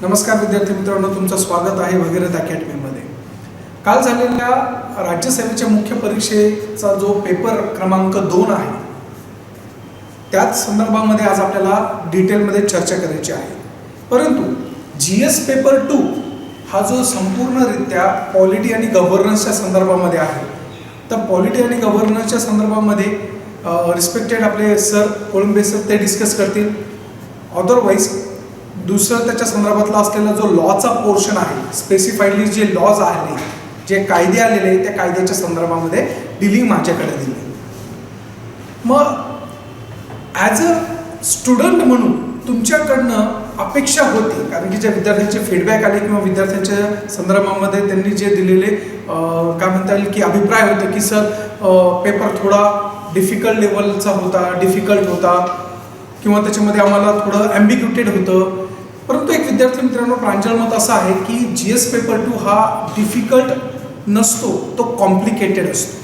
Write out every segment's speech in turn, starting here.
नमस्कार विद्यार्थी मित्रांनो, तुमचं स्वागत आहे भगीरथ अकॅडमीमध्ये. काल झालेल्या राज्यसेवेच्या मुख्य परीक्षेचा जो पेपर क्रमांक 2 आहे त्याच संदर्भामध्ये आज आपल्याला डिटेलमध्ये चर्चा करायची आहे. परंतु GS पेपर 2 हा जो संपूर्णरित्या पॉलिटी आणि गव्हर्नन्सच्या संदर्भामध्ये आहे, तर पॉलिटी आणि गव्हर्नन्सच्या संदर्भामध्ये रिस्पेक्टेड आपले सर कोळंबे सर ते डिस्कस करतील. अदरवाईज दुसरं त्याच्या संदर्भातला असलेला जो लॉचा पोर्शन आहे, स्पेसिफाईडली जे लॉज आले, जे कायदे आलेले त्या कायद्याच्या संदर्भामध्ये डिलिंग माझ्याकडे दिली. मग ॲज अ स्टुडंट म्हणून तुमच्याकडनं अपेक्षा होती, कारण की ज्या विद्यार्थ्यांचे फीडबॅक आले किंवा विद्यार्थ्यांच्या संदर्भामध्ये त्यांनी जे दिलेले काय म्हणता येईल की अभिप्राय होते की सर पेपर थोडा डिफिकल्ट लेवलचा होता, डिफिकल्ट होता किंवा त्याच्यामध्ये आम्हाला थोडं ॲम्बिग्युटेड होतं. परंतु एक विद्यार्थी मित्रांनो, प्रांजळ मत असं आहे की GS पेपर 2 हा डिफिकल्ट नसतो, तो कॉम्प्लिकेटेड असतो.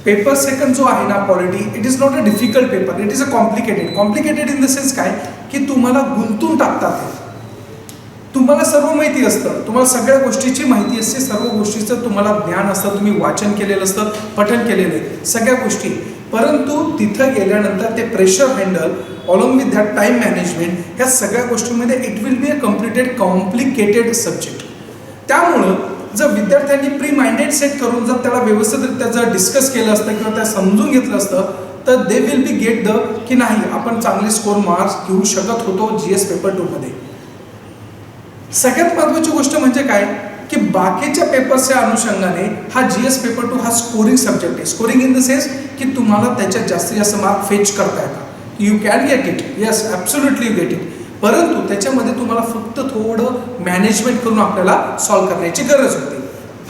पेपर सेकंड जो आहे ना polity, it is not a difficult paper, it is a complicated in the sense काय की तुम्हाला गुंतून टाकतात. तुम्हाला सर्व माहिती असतं, तुम्हाला सगळ्या गोष्टीची माहिती असते, सर्व गोष्टीचं तुम्हाला ज्ञान असतं, तुम्ही वाचन केलेलं असतं, पठण केलेलं सगळ्या गोष्टी. परंतु तिथं गेल्यानंतर ते pressure handle along with that time management, ह्या सगळ्या गोष्टींमध्ये it will be a complicated subject. त्यामुळं जर विद्यार्थ्यांनी प्री माइंडेड सेट करून जर त्याला व्यवस्थितरित्या जर डिस्कस केलं असतं किंवा त्या समजून घेतलं असतं, तर they will be get the key नाही आपण चांगले स्कोर मार्क्स घेऊ शकत होतो GS पेपर 2 मध्ये. सगळ्यात महत्त्वाची गोष्ट म्हणजे काय की बाकीच्या पेपर्सच्या अनुषंगाने हा GS पेपर 2 हा स्कोरिंग सब्जेक्ट आहे. स्कोरिंग इन द सेन्स की तुम्हाला त्याच्यात जास्तीत जास्त मार्क फेच करता येतात. You can get it, yes absolutely you get it. परंतु त्याच्यामध्ये तुम्हाला फक्त थोडं मॅनेजमेंट करून आपल्याला सॉल्व्ह करण्याची गरज होती.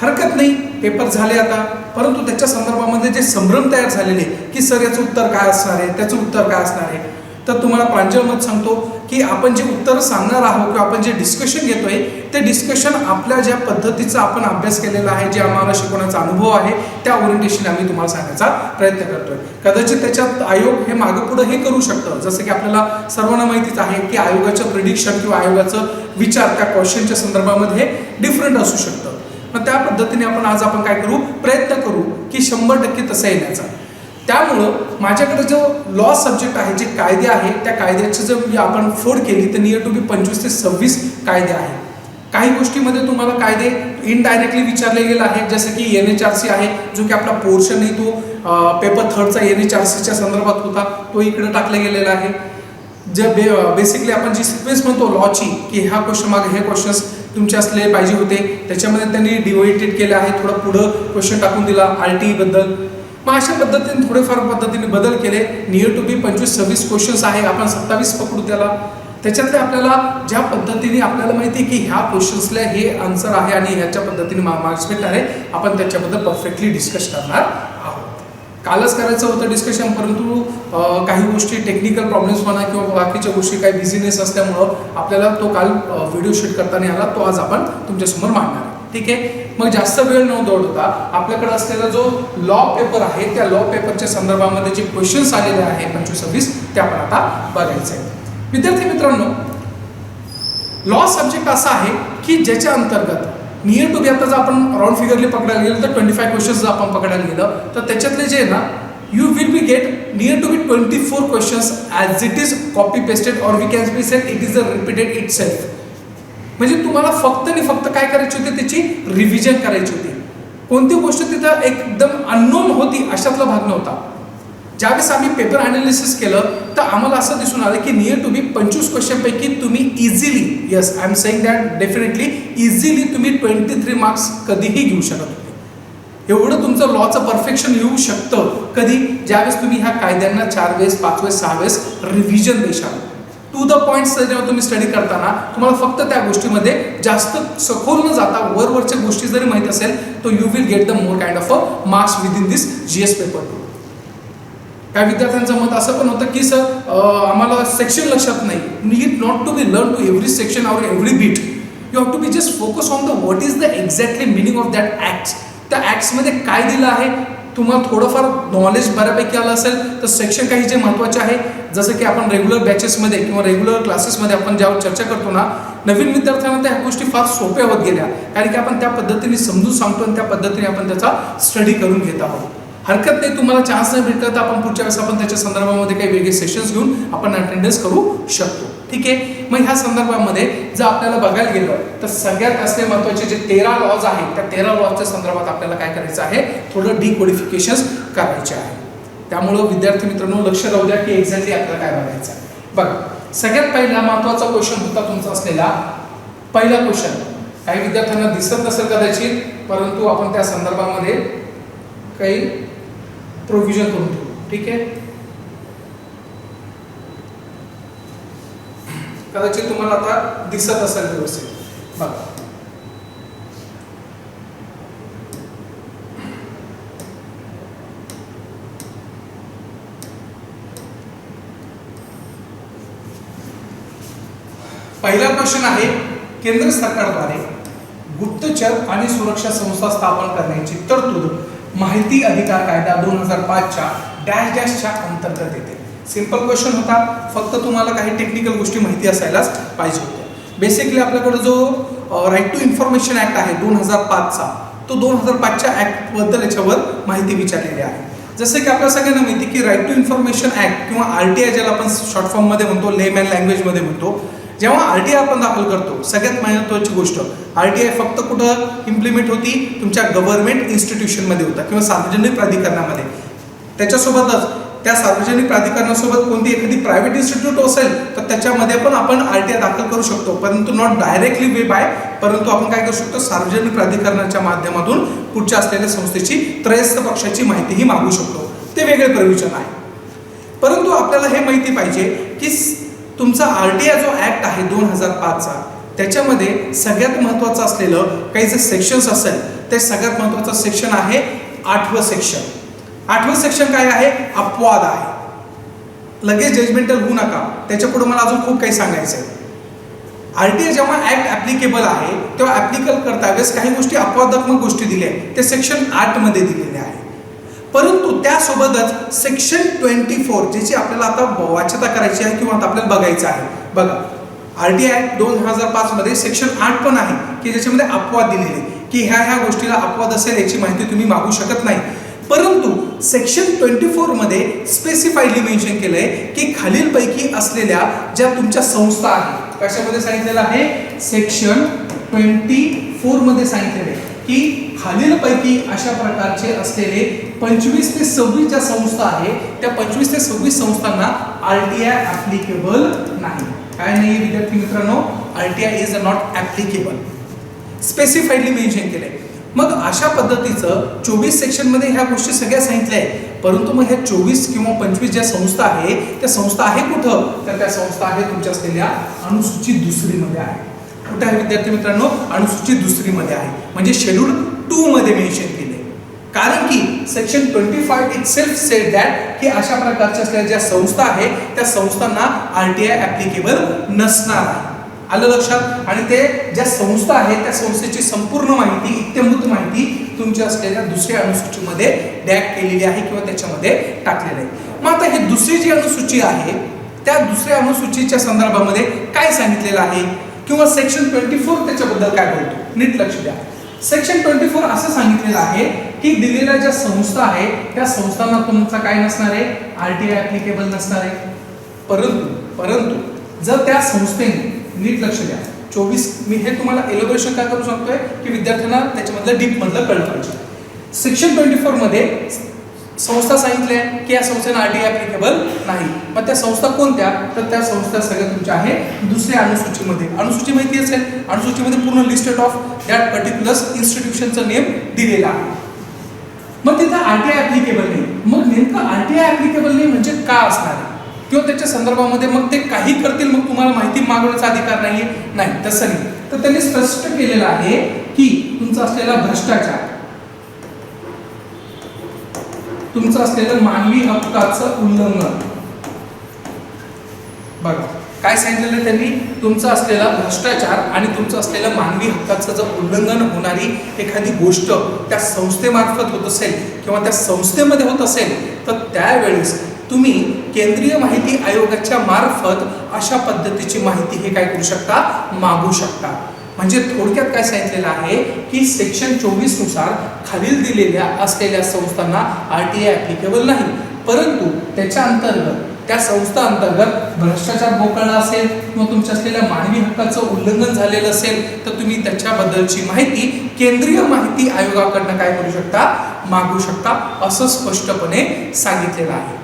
हरकत नाही, पेपर झाले आता. परंतु त्याच्या संदर्भामध्ये जे संभ्रम तयार झालेले की सर याचं उत्तर काय असणार आहे, त्याचं उत्तर काय असणार आहे, तर तुम्हाला प्रांजळ मत सांगतो की आपण जे उत्तर सांगणार आहोत किंवा आपण जे डिस्कशन घेतोय ते डिस्कशन आपल्या ज्या पद्धतीचा आपण अभ्यास केलेला आहे, जे आम्हाला शिकवण्याचा अनुभव आहे, त्या ओरिएंटेशन आम्ही तुम्हाला सांगण्याचा प्रयत्न करतोय. कदाचित त्याच्यात आयोग हे मागं पुढं हे करू शकतं. जसं की आपल्याला सर्वांना माहितीच आहे की आयोगाचं प्रिडिक्शन किंवा आयोगाचं विचार त्या क्वेश्चनच्या संदर्भामध्ये डिफरंट असू शकतं. मग त्या पद्धतीने आपण काय करू, प्रयत्न करू की 100% तसं येण्याचा. त्यामुळं माझ्याकडे जो लॉ सब्जेक्ट आहे, जे कायदे आहे, त्या कायद्याची जर आपण फोड केली तर नियर टू बी 25 ते 26 कायदे आहेत. काही गोष्टीमध्ये तुम्हाला कायदे इनडायरेक्टली विचारले गेले आहेत, जसं की NHRC आहे, जो की आपला पोर्शन आहे, तो पेपर 3चा NHRCच्या संदर्भात होता, तो इकडे टाकला गेलेला आहे. जे बेसिकली आपण जी सिक्वेन्स म्हणतो लॉची की ह्या क्वेश्चन मागे हे क्वेश्चन्स तुमचे असले पाहिजे होते, त्याच्यामध्ये त्यांनी डिवाइडेड केले आहे, थोडं पुढं क्वेश्चन टाकून दिला RTE बद्दल. मग अशा पद्धतीने थोडेफार पद्धतीने बदल केले. नियर टू बी 25-26 क्वेश्चन्स आहे, आपण 27 पकडू त्याला. त्याच्यातले आपल्याला ज्या पद्धतीने आपल्याला माहिती आहे की ह्या क्वेश्चन्सला हे आन्सर आहे आणि ह्याच्या पद्धतीने मार्क्स भेटणार आहे, आपण त्याच्याबद्दल परफेक्टली डिस्कस करणार आहोत. कालच करायचं होतं डिस्कशन, परंतु काही गोष्टी टेक्निकल प्रॉब्लेम्स म्हणा किंवा बाकीच्या गोष्टी काही बिझीनेस असल्यामुळं आपल्याला तो काल व्हिडिओ शूट करताना आला, तो आज आपण तुमच्यासमोर मांडणार आहे. ठीक आहे, मग जास्त वेळ न दौडता आपल्याकडे असलेला जो लॉ पेपर आहे, त्या लॉ पेपरच्या संदर्भामध्ये जे क्वेश्चन्स आलेले आहेत 25-26 ते आपण आता बघायचं आहे. विद्यार्थी मित्रांनो, लॉ सब्जेक्ट असा आहे की ज्याच्या अंतर्गत नियर टू बी आता जर आपण राऊंड फिगरली पकडायला गेलं तर 25 क्वेश्चन्स जर आपण पकडायला गेलं तर त्याच्यातले जे आहे ना, you will be get near to be 24 questions as it is copy pasted or we can be said it is a repeated itself. म्हणजे तुम्हाला फक्त आणि फक्त काय करायची होती, त्याची रिव्हिजन करायची होती. कोणती गोष्ट तिथं एकदम अननोन होती अशातला भाग नव्हता. ज्यावेळेस आम्ही पेपर ॲनालिसिस केलं तर आम्हाला असं दिसून आलं की नियर टू बी 25 क्वेश्चनपैकी तुम्ही easily, yes I am saying that definitely easily तुम्ही 23 मार्क्स कधीही घेऊ शकत होते. एवढं तुमचं लॉचं परफेक्शन येऊ शकतं कधी, ज्यावेळेस तुम्ही ह्या कायद्यांना 4 वेळेस 5 वेळेस 6 वेळेस रिव्हिजन देशाल. टू द पॉईंट्स जेव्हा तुम्ही स्टडी करताना तुम्हाला फक्त त्या गोष्टीमध्ये जास्त सखोल न जाता वरवरच्या गोष्टी जरी माहीत असेल तर you will get the more kind of a marks within this GS paper 2. काही विद्यार्थ्यांचं मत असं पण होतं की सर आम्हाला सेक्शन लक्षात नाही. Need not to be learn to every section or every bit, you have to be just focus on the what is the exactly meaning of that acts. त्या ॲक्ट्समध्ये काय दिलं आहे तुम्हाला थोडंफार नॉलेज बऱ्यापैकी आलं असेल तर सेक्शन काही जे महत्त्वाचे आहे, जसं की आपण रेग्युलर बॅचेसमध्ये किंवा रेग्युलर क्लासेसमध्ये आपण ज्यावर चर्चा करतो ना, नवीन विद्यार्थ्यांना त्या गोष्टी फार सोप्या होत गेल्या, कारण की आपण त्या पद्धतीने समजून सांगतो आणि त्या पद्धतीने आपण त्याचा स्टडी करून घेत आहोत. हरकत नाही, तुम्हाला चान्स नाही भेटला तर आपण पुढच्या वेळेस आपण त्याच्या संदर्भामध्ये काही वेगळे सेशन्स घेऊन आपण अटेंडन्स करू शकतो. ठीक आहे. मग ह्या संदर्भामध्ये जर आपल्याला बघायला गेलं तर सगळ्यात असले महत्त्वाचे जे 13 लॉज आहेत, त्या 13 लॉजच्या संदर्भात आपल्याला काय करायचं आहे, थोडं डिकोडिफिकेशन करायचे आहे. त्यामुळं विद्यार्थी मित्रांनो लक्ष राहू द्या की एक्झॅक्टली आपल्याला काय बघायचं आहे. बघा, सगळ्यात पहिला महत्त्वाचा क्वेश्चन होता तुमचा असलेला पहिला क्वेश्चन. काही विद्यार्थ्यांना दिसत नसेल कदाचित, परंतु आपण त्या संदर्भामध्ये काही प्रोव्हिजन करून ठेवू. ठीक आहे. कदाचित तुम्हाला आता दिसत असेल व्यवस्थित. बघा, पहिला क्वेश्चन आहे, केंद्र सरकारद्वारे गुप्तचर आणि सुरक्षा संस्था स्थापन करण्याची तरतूद माहिती अधिकार कायदा 2005 च्या डॅश डॅशच्या अंतर्गत येते. सिंपल क्वेश्चन होता, फक्त तुम्हाला काही टेक्निकल गोष्टी माहिती असायलाच पाहिजे होत्या. बेसिकली आपल्याकडे जो राईट टू इन्फॉर्मेशन ऍक्ट आहे 2005 चा, तो 2005 च्या ऍक्ट बद्दल याच्यावर माहिती विचारलेली आहे. जसं की आपल्या सगळ्यांना माहिती की राईट टू इन्फॉर्मेशन ऍक्ट किंवा RTI ज्याला आपण शॉर्ट फॉर्म मध्ये म्हणतो, लेमॅन लँग्वेज मध्ये म्हणतो, जेव्हा RTI आपण दाखल करतो, सगळ्यात महत्त्वाची गोष्ट RTI फक्त कुठं इम्प्लिमेंट होती, तुमच्या गव्हर्नमेंट इन्स्टिट्यूशनमध्ये होता किंवा सार्वजनिक प्राधिकरणामध्ये. त्याच्यासोबतच त्या सार्वजनिक प्राधिकरणासोबत कोणती एखादी प्रायव्हेट इन्स्टिट्यूट असेल तर त्याच्यामध्ये पण आपण RTI दाखल करू शकतो, परंतु नॉट डायरेक्टली वे बाय, परंतु आपण काय करू शकतो, सार्वजनिक प्राधिकरणाच्या माध्यमातून पुढच्या असलेल्या संस्थेची त्रयस्थ पक्षाची माहितीही मागू शकतो. ते वेगळे प्रयोजन आहे. परंतु आपल्याला हे माहिती पाहिजे की तुमचा RTI जो ऍक्ट आहे 2005 चा, त्याच्यामध्ये सगळ्यात महत्त्वाचं असलेलं काही जे सेक्शन्स असेल, ते सगळ्यात महत्त्वाचं सेक्शन आहे 8वं सेक्शन. 8वं सेक्शन काय आहे, अपवाद आहे. लगेच जजमेंटल होऊ नका, त्याच्या पुढे मला अजून खूप काही सांगायचं आहे. RTI जेव्हा ऍक्ट ऍप्लिकेबल आहे तेव्हा ऍप्लिकेबल करता वेळेस काही गोष्टी अपवादात्मक गोष्टी दिल्या आहेत, ते सेक्शन 8 मध्ये दिलेले आहे. परंतु त्यासोबतच सेक्शन 24 ज्याची आपल्याला आता वाच्यता करायची आहे किंवा आपल्याला बघायचं आहे. बघा, RTI ऍक्ट 2005 मध्ये सेक्शन 8 पण आहे की ज्याच्यामध्ये अपवाद दिलेले की ह्या गोष्टीला अपवाद असेल याची माहिती तुम्ही मागू शकत नाही. परंतु सेक्शन 24 मध्ये स्पेसिफाईडली मेन्शन केलंय की खालीलपैकी असलेल्या ज्या तुमच्या संस्था आहेत, कशामध्ये सांगितलेलं आहे, सेक्शन 24 मध्ये सांगितलेलं आहे की खालीलपैकी अशा प्रकारचे असलेले 25 ते 26 ज्या संस्था आहेत, त्या 25 ते 26 संस्थांना RTI ऍप्लिकेबल नाही. काय नाही विद्यार्थी मित्रांनो, RTI is not applicable, specifiedly mention केलंय. मग अशा पद्धतीचं 24 सेक्शन मध्ये ह्या गोष्टी सगळ्या सांगितल्या आहेत. परंतु मग ह्या 24 किंवा 25 ज्या संस्था आहेत, त्या संस्था आहे कुठं, तर त्या संस्था आहे तुमच्या असलेल्या अनुसूची 2 मध्ये आहे. कुठे आहे विद्यार्थी मित्रांनो, अनुसूची 2 मध्ये आहे, म्हणजे शेड्यूल 2 मध्ये मेन्शन केले. कारण की सेक्शन 25 इटसेल्फ सेड दॅट की अशा प्रकारच्या असलेल्या ज्या संस्था आहेत त्या संस्थांना RTI ऍप्लिकेबल नसणार आहे. आलं लक्षात. आणि ते ज्या संस्था आहेत त्या संस्थेची संपूर्ण माहिती, इत्थंभूत माहिती तुमच्या असलेल्या दुसऱ्या अनुसूचीमध्ये डॅग केलेली आहे किंवा त्याच्यामध्ये टाकलेली आहे. मग आता ही दुसरी जी अनुसूची आहे त्या दुसऱ्या अनुसूचीच्या संदर्भामध्ये काय सांगितलेलं आहे किंवा सेक्शन 24 त्याच्याबद्दल काय बोलतो, नीट लक्ष द्या. सेक्शन 24 असं सांगितलेलं आहे की दिलेल्या ज्या संस्था आहेत त्या संस्थांना तुमचा काय नसणार आहे, RTI ऍप्लिकेबल नसणार आहे. परंतु जर त्या संस्थेने, नीट लक्ष द्या, 24 मी हे तुम्हाला एलोबरेशन काय करू शकतोय की विद्यार्थ्यांना त्याच्यामधलं डीप मधलं कळलं पाहिजे. सेक्शन 24 मध्ये संस्था सांगितल्या की या संस्थेला RTI ऍप्लिकेबल नाही. मग त्या संस्था कोणत्या, तर त्या संस्था सगळ्या तुमच्या आहे दुसऱ्या अनुसूचीमध्ये. अनुसूची माहिती असेल, अनुसूचीमध्ये पूर्ण लिस्टेड ऑफ दॅट पर्टिक्युलर इन्स्टिट्यूशनचं नेम दिलेला आहे. मग तिथं RTI ऍप्लिकेबल नाही. मग नेमकं RTI ऍप्लिकेबल नाही म्हणजे का असणार आहे किंवा त्याच्या संदर्भामध्ये मग ते काही करतील मग तुम्हाला माहिती मागवण्याचा अधिकार नाहीये, नाही तसं नाही. तर त्यांनी स्पष्ट केलेलं आहे की तुमचा असलेला भ्रष्टाचार, तुमचं असलेलं मानवी हक्काचं उल्लंघन, बघा काय सांगितलेलं त्यांनी, तुमचा असलेला भ्रष्टाचार आणि तुमचं असलेलं मानवी हक्काचं जर उल्लंघन होणारी एखादी गोष्ट त्या संस्थेमार्फत होत असेल किंवा त्या संस्थेमध्ये होत असेल तर त्यावेळेस तुम्ही केंद्रीय माहिती आयोगाच्या मार्फत अशा पद्धतीची माहिती हे काय करू शकता, मागू शकता. म्हणजे थोडक्यात काय सांगितलेलं आहे की सेक्शन 24 नुसार खालील दिलेल्या असलेल्या संस्थांना RTI ऍप्लिकेबल नाही, परंतु त्याच्या अंतर्गत त्या संस्था अंतर्गत भ्रष्टाचार बोकळला असेल किंवा तुमच्या असलेल्या मानवी हक्काचं उल्लंघन झालेलं असेल तर तुम्ही त्याच्याबद्दलची माहिती केंद्रीय माहिती आयोगाकडनं काय करू शकता, मागू शकता, असं स्पष्टपणे सांगितलेलं आहे.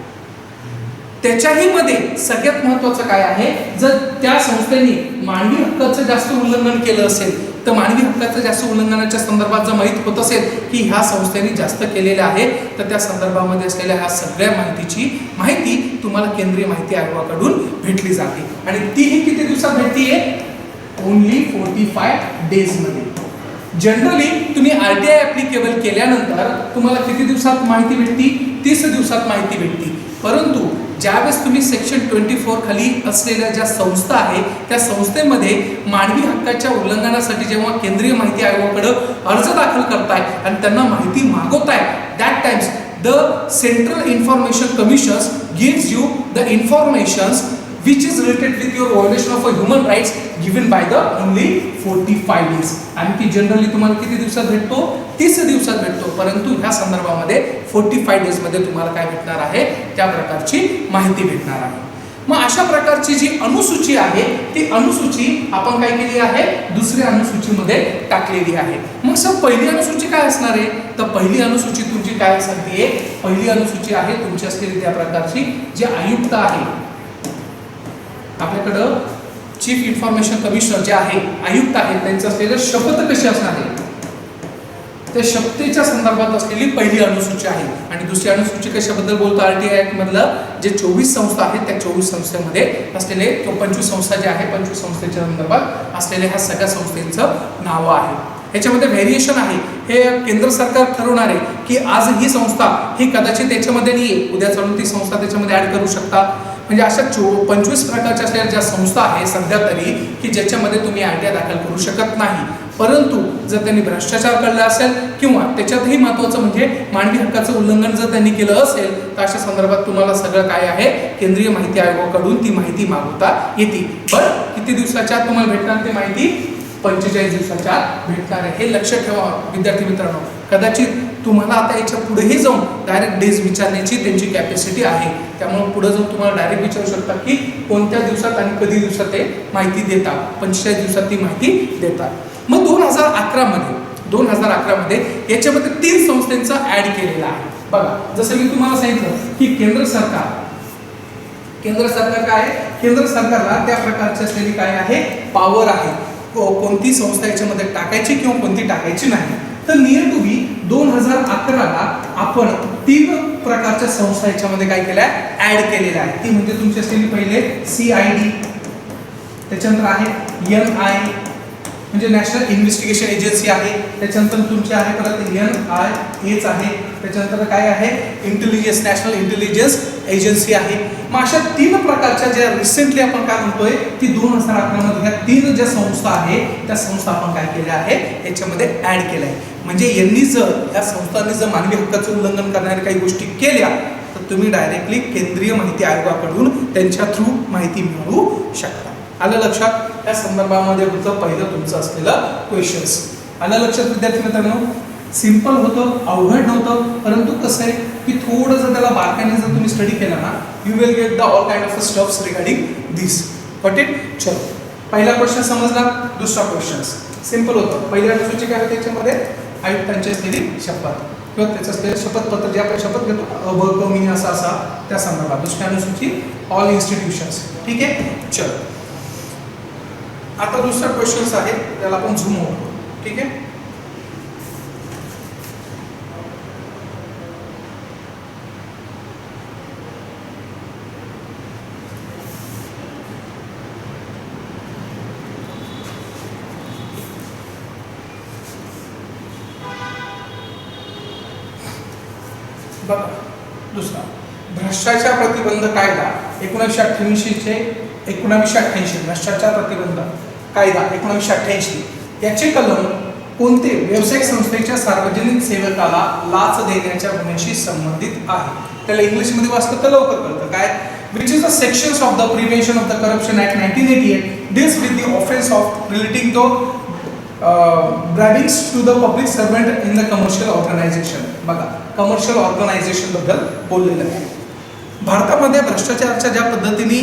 त्याच्याही मध्ये सगळ्यात महत्त्वाचं काय आहे, जर त्या संस्थेने मानवी हक्काचं जास्त उल्लंघन केलं असेल तर मानवी हक्काचं जास्त उल्लंघनाच्या संदर्भात जर माहीत होत असेल की ह्या संस्थेने जास्त केलेले आहे तर त्या संदर्भामध्ये असलेल्या ह्या सगळ्या माहितीची माहिती तुम्हाला केंद्रीय माहिती आयोगाकडून भेटली जाते. आणि तीही किती दिवसात भेटतीये, ओनली 45 डेज मध्ये. जनरली तुम्ही RTI ऍप्लिकेबल केल्यानंतर तुम्हाला किती दिवसात माहिती भेटती, 30 दिवसात माहिती भेटती. परंतु ज्यावेळेस तुम्ही सेक्शन 24 खाली असलेल्या ज्या संस्था आहे त्या संस्थेमध्ये मानवी हक्काच्या उल्लंघनासाठी जेव्हा केंद्रीय माहिती आयोगाकडे अर्ज दाखल करताय आणि त्यांना माहिती मागवताय, that times the central information commission gives you the informations which is related with your violation of a human rights given by the only 45 days. आणि ती जनरली तुम्हाला किती दिवसात भेटतो, 30 दिवसात भेटतो, परंतु ह्या संदर्भामध्ये 45 डेज मध्ये तुम्हाला काय भेटणार आहे, त्या प्रकारची माहिती भेटणार आहे. मग अशा प्रकारची जी अनुसूची आहे ती अनुसूची आपण काय केली आहे, दुसऱ्या अनुसूचीमध्ये टाकलेली आहे. मग सर पहिली अनुसूची काय असणार आहे, तर पहिली अनुसूची तुमची काय सांगते, पहिली अनुसूची आहे तुमची असलेली त्या प्रकारची जे आयुक्त आहे आपल्याकडं, चीफ इन्फॉर्मेशन कमिशनर जे आहे, आयुक्त आहेत, त्यांचं असलेलं शपथ कशी असणार आहे त्या शपथेच्या संदर्भात असलेली पहिली अनुसूची आहे. आणि दुसरी अनुसूची कशाबद्दल बोलतो, RTI ऍक्ट मधलं जे 24 संस्था आहेत त्या 24 संस्थेमध्ये असलेले 25 संस्था जे आहे 25 संस्थेच्या संदर्भात असलेल्या ह्या सगळ्या संस्थेचं नाव आहे. याच्यामध्ये व्हेरिएशन आहे, हे केंद्र सरकार ठरवणार आहे की आज ही संस्था ही कदाचित त्याच्यामध्ये नाही, उद्या चालून ती संस्था त्याच्यामध्ये ऍड करू शकता. म्हणजे अशा 25 प्रकारच्या असलेल्या ज्या संस्था आहे सध्या तरी की ज्याच्यामध्ये तुम्ही RTI दाखल करू शकत नाही. परंतु जर त्यांनी भ्रष्टाचार केला असेल किंवा त्याच्यातही महत्त्वाचं म्हणजे मानवी हक्काचं उल्लंघन जर त्यांनी केलं असेल तर अशा संदर्भात तुम्हाला सगळं काय आहे केंद्रीय माहिती आयोगाकडून ती माहिती मागवता येते. बरं, किती दिवसाच्या आत तुम्हाला भेटणार ती माहिती, 45 दिवसाच्या आत भेटणार आहे. हे लक्षात ठेवा विद्यार्थी मित्रांनो. कदाचित तुम्हाला आता याच्या पुढेही जाऊन डायरेक्ट डेज विचारण्याची त्यांची कॅपॅसिटी आहे, त्यामुळे पुढे जाऊन तुम्हाला डायरेक्ट विचारू शकतात की कोणत्या दिवसात आणि कधी दिवसात ते माहिती देतात, 45 दिवसात ती माहिती देतात. मग 2011 मध्ये याच्यामध्ये 3 संस्थांचा ऍड केलेला आहे. बघा, जसं मी तुम्हाला सांगितलं की केंद्र सरकार काय आहे, केंद्र सरकारला त्या प्रकारची असलेली काय आहे, पॉवर आहे कोणती संस्था याच्यामध्ये टाकायची किंवा कोणती टाकायची नाही. तर नियर टू बी 2011ला आपण 3 प्रकारच्या संस्था याच्यामध्ये काय केल्या, ऍड केलेल्या आहे. ती म्हणजे तुमची असलेली पहिले CID, त्याच्यानंतर आहे NI म्हणजे नॅशनल इन्व्हेस्टिगेशन एजन्सी आहे, त्याच्यानंतर तुमची आहे परत NIA आहे, त्याच्यानंतर काय आहे इंटेलिजन्स, नॅशनल इंटेलिजन्स एजन्सी आहे. मग अशा 3 प्रकारच्या ज्या रिसेंटली आपण काय म्हणतोय की 2011 मध्ये ह्या 3 ज्या संस्था आहे त्या संस्था आपण काय केल्या आहे याच्यामध्ये ऍड केल्या आहे. म्हणजे यांनी जर या संस्थांनी जर मानवी हक्काचं उल्लंघन करणाऱ्या काही गोष्टी केल्या तर तुम्ही डायरेक्टली केंद्रीय माहिती आयोगाकडून त्यांच्या थ्रू माहिती मिळवू शकता. आलं लक्षात? या संदर्भामध्ये होतं पहिलं तुमचं असलेलं क्वेश्चन्स. आलं लक्षात विद्यार्थी मित्रांनो? सिंपल होतं, अवघड नव्हतं, परंतु कसं आहे की थोडं जर त्याला बारकाईने जर तुम्ही स्टडी केला ना you will get the all kind of stuffs regarding this. Got it? चलो, पहिला क्वेश्चन समजला. दुसरा क्वेश्चन सिंपल होतं. पहिल्या अनुसूची काय होते याच्यामध्ये आयुक्तांची असलेली शपथ किंवा त्याचं असलेलं शपथपत्र जे आपण शपथ घेतो अबकमी असा असा त्या संदर्भात. दुसऱ्या अनुसूची ऑल इन्स्टिट्यूशन्स. ठीक आहे, चलो. आता दुसरा क्वेश्चन आहे त्याला आपण झूम होतो. ठीक आहे, बघा. दुसरा भ्रष्टाचार प्रतिबंध कायदा 1988 चे 1988 भ्रष्टाचार प्रतिबंध कायदा 1988 याचे कलम कोणते व्यावसायिक संस्थेच्या सार्वजनिक सेवकाला लाच देण्याच्या गुन्ह्याशी संबंधित आहे? त्याला इंग्लिशमध्ये वाचलं तर लवकर कळतं काय. which is the sections of the Prevention of the Corruption Act 1988 deals with the offense of relating to bribes to the public servant in the commercial organization. बघा कमर्शियल ऑर्गनायझेशन बद्दल बोललेलं आहे. भारतामध्ये भ्रष्टाचाराच्या ज्या पद्धतीने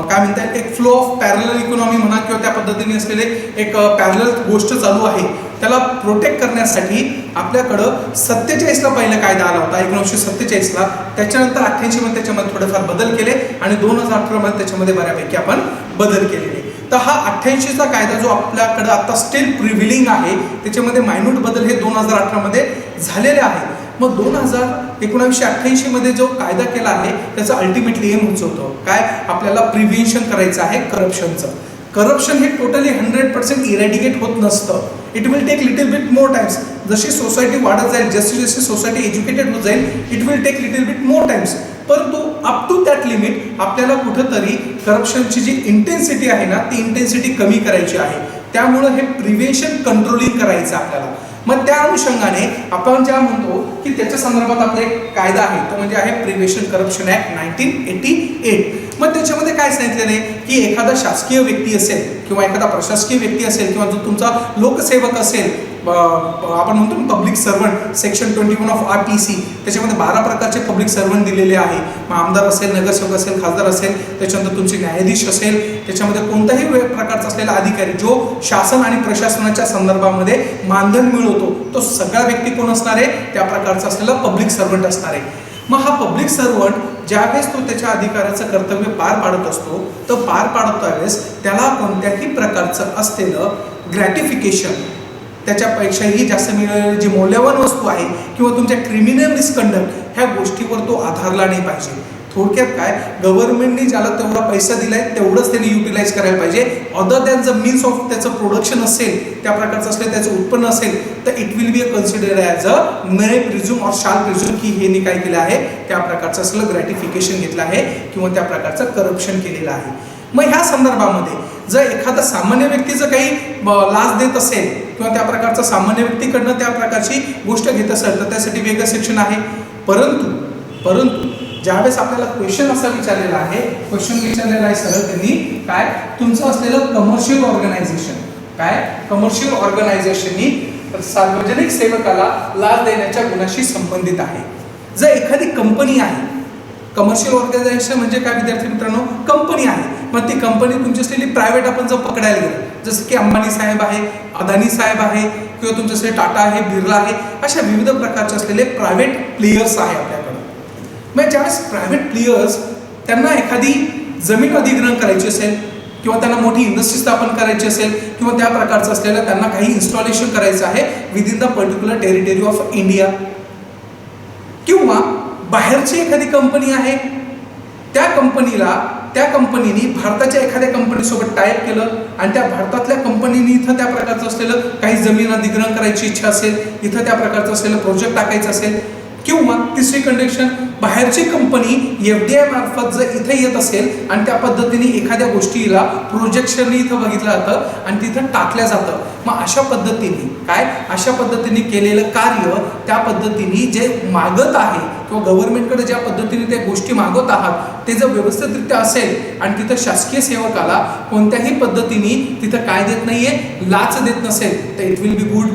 काय म्हणतात एक फ्लो ऑफ पॅरलल इकॉनॉमी म्हणा किंवा त्या पद्धतीने असलेले एक पॅरलल गोष्ट चालू आहे त्याला प्रोटेक्ट करण्यासाठी आपल्याकडं 47ला पहिला कायदा आला होता 1947ला. त्याच्यानंतर 88 मध्ये त्याच्यामध्ये थोडेफार बदल केले आणि 2018 मध्ये त्याच्यामध्ये बऱ्यापैकी आपण बदल केलेले. तर हा 88चा कायदा जो आपल्याकडं आता स्टील प्रिव्हिलिंग आहे त्याच्यामध्ये मायन्यूट बदल हे 2018 मध्ये झालेले आहे. मग 1988 मध्ये जो कायदा केला आहे त्याचा अल्टिमेटली एम होतं काय आपल्याला प्रिव्हेन्शन करायचं आहे करप्शनचं. करप्शन हे टोटली 100% इरॅडिकेट होत नसतं. It will take little bit more times. जशी सोसायटी वाढत जाईल जशी जशी सोसायटी एज्युकेटेड होत जाईल it will take little bit more times. परंतु अप टू दॅट लिमिट आपल्याला कुठंतरी करप्शनची जी इंटेन्सिटी आहे ना ती इंटेन्सिटी कमी करायची आहे. त्यामुळं हे प्रिव्हेन्शन कंट्रोलिंग करायचं आपल्याला. मग त्या अनुषंगाने आपण ज्या म्हणतो की त्याच्या संदर्भात आपला एक कायदा आहे तो म्हणजे आहे प्रिव्हेन्शन करप्शन ऍक्ट 1988. मग त्याच्यामध्ये काय सांगितलेलं आहे की एखादा शासकीय व्यक्ती असेल किंवा एखादा प्रशासकीय व्यक्ती असेल किंवा जो तुमचा लोकसेवक असेल आपण म्हणतो public servant section 21 of RPC त्याच्यामध्ये 12 प्रकारचे पब्लिक सर्वंट दिलेले आहे. मग आमदार असेल नगरसेवक असेल खासदार असेल त्याच्यानंतर तुमचे न्यायाधीश असेल त्याच्यामध्ये कोणताही प्रकारचा असलेला अधिकारी जो शासन आणि प्रशासनाच्या संदर्भामध्ये मानधन मिळवतो तो सगळा व्यक्ती कोण असणार आहे त्या प्रकारचा असलेला पब्लिक सर्वंट असणार आहे. मग हा पब्लिक सर्वंट ज्यावेळेस तो त्याच्या अधिकाराचं कर्तव्य पार पाडत असतो तर पार पाडत त्यावेळेस त्याला कोणत्याही प्रकारचं असलेलं ग्रॅटिफिकेशन त्याच्यापेक्षाही जास्त मिळणारी जी मौल्यवान वस्तू आहे किंवा तुमच्या क्रिमिनल मिसकंडक्ट ह्या गोष्टीवर तो आधारला नाही पाहिजे. थोडक्यात काय गव्हर्नमेंटने ज्याला तेवढा पैसा दिलाय तेवढंच त्यांनी युटिलाइज करायला पाहिजे. Other than the means of त्याचं प्रोडक्शन असेल त्या प्रकारचं असेल त्याचं उत्पन्न असेल तर it will be considered as a may presume or shall प्रिझ्युम की हे काय केलं आहे त्या प्रकारचं असलं ग्रॅटिफिकेशन घेतलं आहे किंवा त्या प्रकारचं करप्शन केलेलं आहे. मग ह्या संदर्भामध्ये जर एखादा सामान्य व्यक्तीचं काही लाच देत असेल किंवा त्या प्रकारचा सामान्य व्यक्तीकडनं त्या प्रकारची गोष्ट घेत असेल तर त्यासाठी वेगळं सेक्शन आहे. परंतु ज्यावेळेस आपल्याला क्वेश्चन असा विचारलेला आहे क्वेश्चन विचारलेला आहे सरळ त्यांनी काय तुमचं असलेलं कमर्शियल ऑर्गनायझेशन काय कमर्शियल ऑर्गनायझेशननी सार्वजनिक सेवकाला लाच देण्याच्या गुन्ह्याशी संबंधित आहे. जर एखादी कंपनी आहे कमर्शियल ऑर्गनायझेशन म्हणजे काय विद्यार्थी मित्रांनो कंपनी आहे. मग ती कंपनी तुमची असलेली प्रायव्हेट आपण जर पकडायला गेलो जसं की अंबानी साहेब आहे अदानी साहेब आहे किंवा तुमचे असलेले टाटा आहे बिर्ला आहे अशा विविध प्रकारचे असलेले प्रायव्हेट प्लेयर्स आहे आपल्याकडे. मग ज्यावेळेस प्रायव्हेट प्लेयर्स त्यांना एखादी जमीन अधिग्रहण करायची असेल किंवा त्यांना मोठी इंडस्ट्री स्थापन करायची असेल किंवा त्या प्रकारचं असलेलं त्यांना काही इन्स्टॉलेशन करायचं आहे within the particular territory of India किंवा बाहेरची एखादी कंपनी आहे त्या कंपनीने भारताच्या एखाद्या कंपनीसोबत टायअप केलं आणि त्या भारतातल्या कंपनीने इथं त्या प्रकारचं असलेलं काही जमीन अधिग्रहण करायची इच्छा असेल इथं त्या प्रकारचं असलेलं प्रोजेक्ट टाकायचं असेल किंवा तिसरी कंडिशन बाहेरची कंपनी FDI मार्फत जर इथे येत असेल आणि त्या पद्धतीने एखाद्या गोष्टीला प्रोजेक्शनने इथं बघितलं जातं आणि तिथं टाकल्या जातं. मग अशा पद्धतीने केलेलं कार्य त्या पद्धतीने जे मागत आहे किंवा गव्हर्नमेंटकडे ज्या पद्धतीने त्या गोष्टी मागत आहात ते जर व्यवस्थितरित्या असेल आणि तिथं शासकीय सेवकाला कोणत्याही पद्धतीने तिथं काय देत नाहीये लाच देत नसेल तर इट विल बी गुड.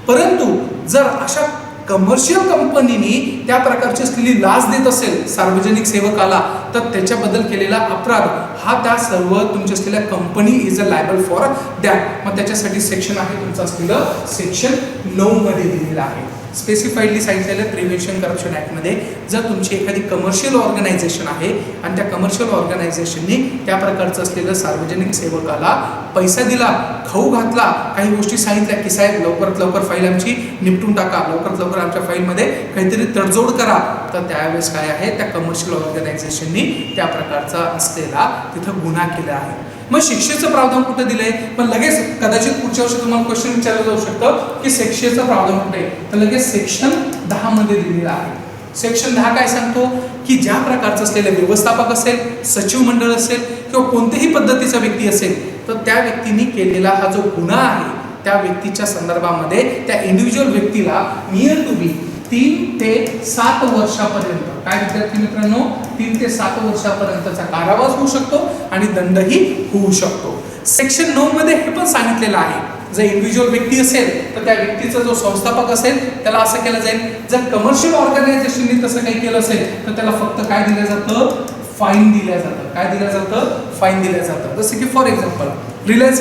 परंतु जर अशा कमर्शियल कंपनीनी त्या प्रकारची असलेली लाच देत असेल सार्वजनिक सेवकाला तर त्याच्याबद्दल केलेला अपराध हा त्या सर्व तुमच्या असलेल्या company is a liable for that. मग त्याच्यासाठी सेक्शन आहे तुमचं असलेलं सेक्शन 9 मध्ये दिलेलं आहे. स्पेसिफाईडली सांगितलेलं प्रिव्हेन्शन करप्शन ॲक्टमध्ये जर तुमची एखादी कमर्शियल ऑर्गनायझेशन आहे आणि त्या कमर्शियल ऑर्गनायझेशनने त्या प्रकारचं असलेलं सार्वजनिक सेवकाला पैसा दिला खाऊ घातला काही गोष्टी सांगितल्या की साहेब लवकरात लवकर फाईल आमची निपटून टाका लवकरात लवकर आमच्या फाईलमध्ये काहीतरी तडजोड करा तर त्यावेळेस काय आहे त्या कमर्शियल ऑर्गनायझेशननी त्या प्रकारचा असलेला तिथं गुन्हा केला आहे. मग शिक्षेचं प्रावधान कुठं दिलंय पण लगेच कदाचित पुढच्या वर्षी तुम्हाला क्वेश्चन विचारलं जाऊ शकतं की शिक्षेचं प्रावधान कुठे आहे तर लगेच सेक्शन 10 मध्ये दिलेलं आहे. सेक्शन 10 काय सांगतो की ज्या प्रकारचं असलेलं व्यवस्थापक असेल, सचिव मंडळ असेल किंवा कोणत्याही पद्धतीचा व्यक्ती असेल, तर त्या व्यक्तीने केलेला हा जो गुन्हा आहे त्या व्यक्तीच्या संदर्भामध्ये त्या इंडिव्हिज्युअल व्यक्तीला नियर टू बी 3 ते 7 वर्षापर्यंत, काय विद्यार्थी मित्रांनो, 3 ते 7 वर्षापर्यंतचा कारावास होऊ शकतो आणि दंडही होऊ शकतो. सेक्शन 9 मध्ये हे पण सांगितलेलं आहे, जर इंडिव्हिज्युअल व्यक्ती असेल तर त्या व्यक्तीचा जो संस्थापक असेल त्याला असं केलं जाईल. जर कमर्शियल ऑर्गनायझेशनने तसं काही केलं असेल तर त्याला फक्त काय दिलं जातं, फाईन दिल्या जातं. काय दिलं जातं, फाईन दिल्या जातं. जसं की फॉर एक्झाम्पल रिलायन्स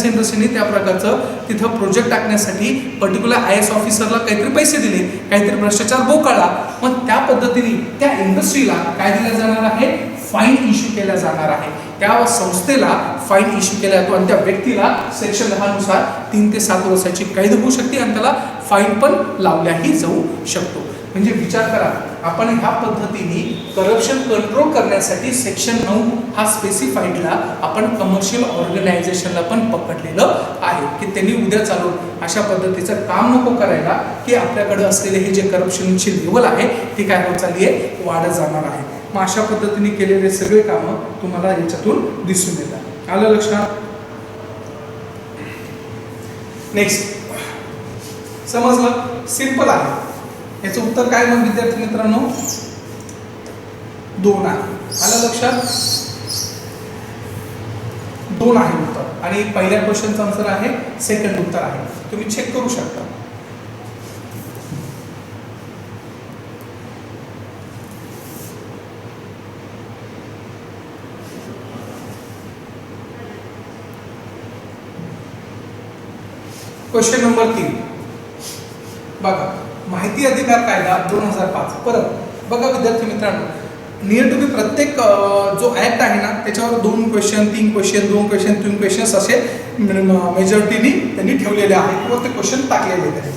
इंडस्ट्रीने त्या प्रकारचं तिथं प्रोजेक्ट टाकण्यासाठी पर्टिक्युलर IAS ऑफिसरला काहीतरी पैसे दिले, काहीतरी भ्रष्टाचार बोकाळला, मग त्या पद्धतीने त्या इंडस्ट्रीला काय दिलं जाणार आहे, फाईन इश्यू केला जाणार आहे. त्या संस्थेला फाईन इश्यू केला जातो आणि त्या व्यक्तीला सेक्शन 10 नुसार 3 ते 7 वर्षाची कैद होऊ शकते आणि त्याला फाईन पण लावल्याही जाऊ शकतो. म्हणजे विचार करा, आपण ह्या पद्धतीने करप्शन कंट्रोल करण्यासाठी सेक्शन 9 हा स्पेसिफाईडला आपण कमर्शियल ऑर्गनायझेशनला पण पकडलेलं आहे की त्यांनी उद्या चालून अशा पद्धतीचं काम नको करायला की आपल्याकडे असलेले हे जे करप्शनची लेवल आहे ती काय होत चालली आहे, वाढत जाणार आहे. मग अशा पद्धतीने केलेले सगळे कामं तुम्हाला याच्यातून दिसून येतात. आलं लक्षात? नेक्स्ट समजलं, सिंपल आहे. याचं उत्तर काय मग विद्यार्थी मित्रांनो, 2 आहे. आलं लक्षात? 2 आहे उत्तर आणि पहिल्या क्वेश्चनचं आन्सर आहे, सेकंड उत्तर आहे. तुम्ही चेक करू शकता. क्वेश्चन नंबर 3 बघा, माहिती अधिकार कायदा 2005. परत बघा विद्यार्थी मित्रांनो, नियर टू बी प्रत्येक जो ऍक्ट आहे ना त्याच्यावर 2 क्वेश्चन 3 क्वेश्चन 2 क्वेश्चन 3 क्वेश्चन्स असे मेजॉरिटीने त्यांनी ठेवलेले आहेत किंवा ते क्वेश्चन टाकलेले आहेत.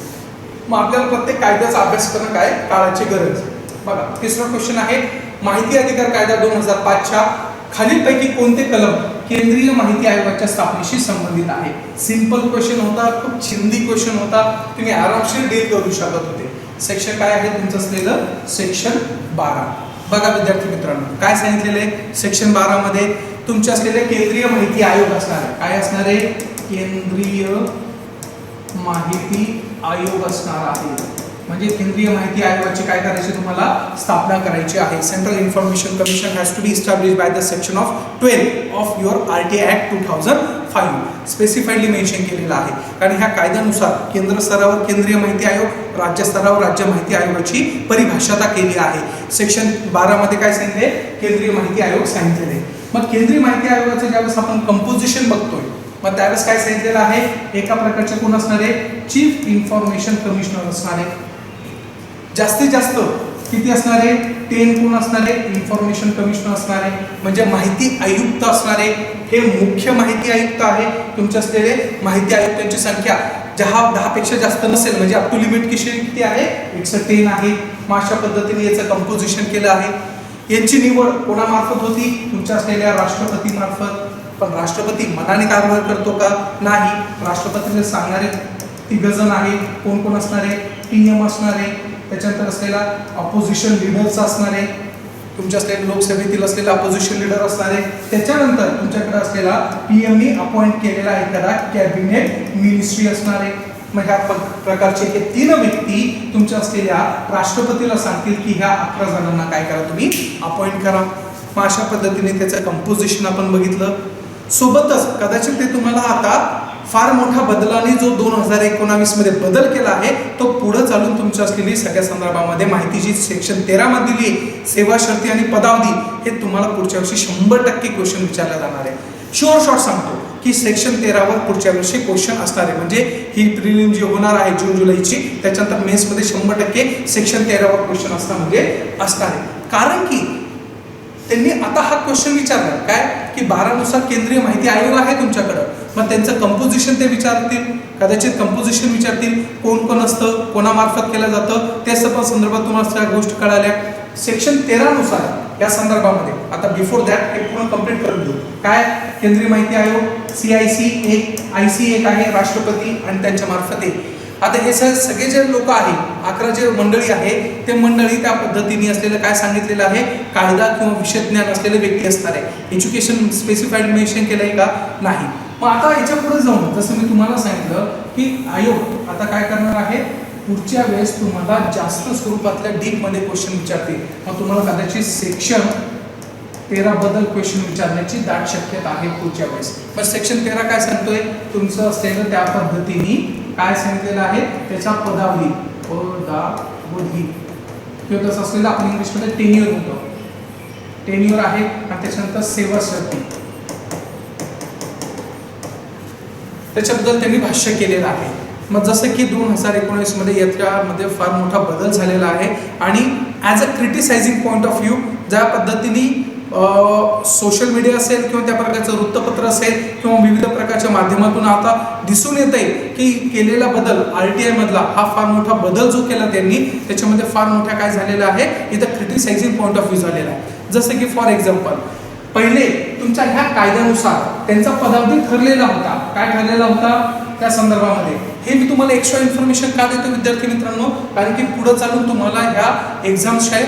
मग आपल्याला प्रत्येक कायद्याचा अभ्यास करणं काय काळाची गरज. बघा तिसरा क्वेश्चन आहे, माहिती अधिकार कायदा 2005च्या खालीलपैकी कोणते कलम केंद्रीय माहिती आयोगाच्या स्थापनेशी संबंधित आहे. सिंपल क्वेश्चन होता, खूप चिंदी क्वेश्चन होता, तुम्ही आरामशीर डील करू शकत होते. सेक्शन काय आहे तुमचं असलेलं, सेक्शन 12. बघा विद्यार्थी मित्रांनो काय सांगितलेलं आहे, सेक्शन 12 मध्ये तुमचे असलेले केंद्रीय माहिती आयोग असणार आहे. काय असणार आहे, केंद्रीय माहिती आयोग असणार आहे. म्हणजे केंद्रीय माहिती आयोगाची काय करायची, तुम्हाला स्थापना करायची आहे. Central information commission has to be established by the section of 12 of your RTA act 2005 specifiedly mention केलेलं आहे. कारण ह्या कायद्यानुसार केंद्र स्तरावर केंद्रीय माहिती आयोग, राज्य स्तरावर राज्य माहिती आयोगाची परिभाषा केली आहे. सेक्शन 12 मध्ये काय सांगितले, केंद्रीय माहिती आयोग सांगितलेले. मग केंद्रीय माहिती आयोगाचं ज्यावेळेस आपण कंपोजिशन बघतोय मग त्यावेळेस काय सांगितलेलं आहे, एका प्रकारचे कोण असणार आहे, चीफ इन्फॉर्मेशन कमिशनर असणार आहे. जास्तीत जास्त किती असणार आहे, 10 कोण असणार आहे, इन्फॉर्मेशन कमिशनर असणार आहे. म्हणजे माहिती आयुक्त असणार आहे. हे मुख्य माहिती आयुक्त आहे. तुमचे असलेले माहिती आयुक्तांची संख्या 10 पेक्षा जास्त नसेल म्हणजे अप टू लिमिट किती आहे, 110 आहे. मग अशा पद्धतीने याचं कंपोजिशन केलं आहे. यांची निवड कोणामार्फत होती, तुमच्या असलेल्या राष्ट्रपती मार्फत. पण राष्ट्रपती मनाने कारभार करतो का, नाही. राष्ट्रपतीला सांगणारे 3 जण आहे. कोण कोण असणार आहे, PM असणार आहे. त्याच्यानंतर असलेला अपोजिशन लिडर्स असणार आहे. तुमच्या असलेल्या लोकसभेतील असलेला अपोजिशन लिडर असणार आहे. त्याच्यानंतर तुमच्याकडे असलेला PM अपॉइंट केलेला एखादा कॅबिनेट मिनिस्ट्री असणार आहे. मग ह्या प्रकारचे हे 3 व्यक्ती तुमच्या असलेल्या राष्ट्रपतीला सांगतील की ह्या 11 जणांना काय करा, तुम्ही अपॉइंट करा. मग अशा पद्धतीने त्याचं कंपोजिशन आपण बघितलं. सोबतच कदाचित ते तुम्हाला आता फार मोठ्या बदलाने जो 2019 मध्ये बदल केला आहे तो पुढे चालून तुमच्या असलेली सगळ्या संदर्भामध्ये माहितीची सेक्शन 13 मध्ये दिली सेवा शर्ती आणि पदावधी हे तुम्हाला पुढच्या वर्षी 100% क्वेश्चन विचारला जाणार आहे. शुअर शॉर्ट सांगतो की सेक्शन 13 वर पुढच्या वर्षी क्वेश्चन असणार आहे. म्हणजे ही प्रिलिम जी होणार आहे जून जुलैची त्याच्यानंतर मेन्स मध्ये 100% सेक्शन 13 वर क्वेश्चन असणार आहे. कारण की त्यांनी आता हा क्वेश्चन विचारला काय की 12 नुसार केंद्रीय माहिती आयोग आहे तुमच्याकडं. मग त्यांचं कंपोजिशन ते विचारतील, कदाचित कंपोजिशन विचारतील, कोण कोण असतं, कोणामार्फत केलं जातं, त्या सर्व संदर्भात तुम्हाला सगळ्या गोष्टी कळाल्या. सेक्शन 13 नुसार या संदर्भामध्ये आता बिफोर दॅट हे पूर्ण कंप्लीट करून देऊ. काय, केंद्रीय माहिती आयोग, CIC एक, IC एक आहे, राष्ट्रपती आणि त्यांच्या मार्फत आता हे सगळे जे लोक आहे 11 जे मंडळी आहे ते मंडळी त्या पद्धतीने असलेलं काय सांगितलेलं आहे, कायदा किंवा विषय ज्ञान असलेले व्यक्ती असणार आहे. एज्युकेशन स्पेसिफाईड मेन्शन केलंय का, नाही. मग आता याच्या पुढे जाऊन जसं मी तुम्हाला सांगितलं की आयोग आता काय करणार आहे, पुढच्या वेळेस तुम्हाला जास्त स्वरूपातल्या डीप मध्ये क्वेश्चन विचारतील. मग तुम्हाला कदाचित सेक्शन 13 बद्दल क्वेश्चन विचारण्याची दाट शक्यता आहे पुढच्या वेळेस. मग सेक्शन 13 काय सांगतोय, तुमचं असलेलं त्या पद्धतीने काय सांगितलेलं आहे, त्याच्या पदावधी किंवा तसं असलेलं आपण इंग्लिशमध्ये टेन्युअर होतं, टेन्युअर आहे. आणि त्याच्यानंतर सेवा शर्ती, त्याच्याबद्दल त्यांनी भाष्य केलेलं आहे. मग जसं की 2019 मध्ये याच्यामध्ये फार मोठा बदल झालेला आहे आणि as a criticising point of view ज्या पद्धतीने सोशल मीडिया असेल किंवा त्या प्रकारचं वृत्तपत्र असेल किंवा विविध प्रकारच्या माध्यमातून आता दिसून येत आहे की केलेला बदल RTI मधला हा फार मोठा बदल जो केला त्यांनी त्याच्यामध्ये फार मोठा काय झालेला आहे, इथं क्रिटिसायझिंग पॉईंट ऑफ व्ह्यू झालेला आहे. जसं की फॉर एक्झाम्पल पहिले तुमच्या ह्या कायद्यानुसार त्यांचा पदावधी ठरलेला होता, काय ठरलेला होता त्या संदर्भामध्ये. हे मी तुम्हाला एक्स्ट्रा इन्फॉर्मेशन का देतो विद्यार्थी मित्रांनो, कारण की पुढे चालून तुम्हाला ह्या एक्झाम्सच्या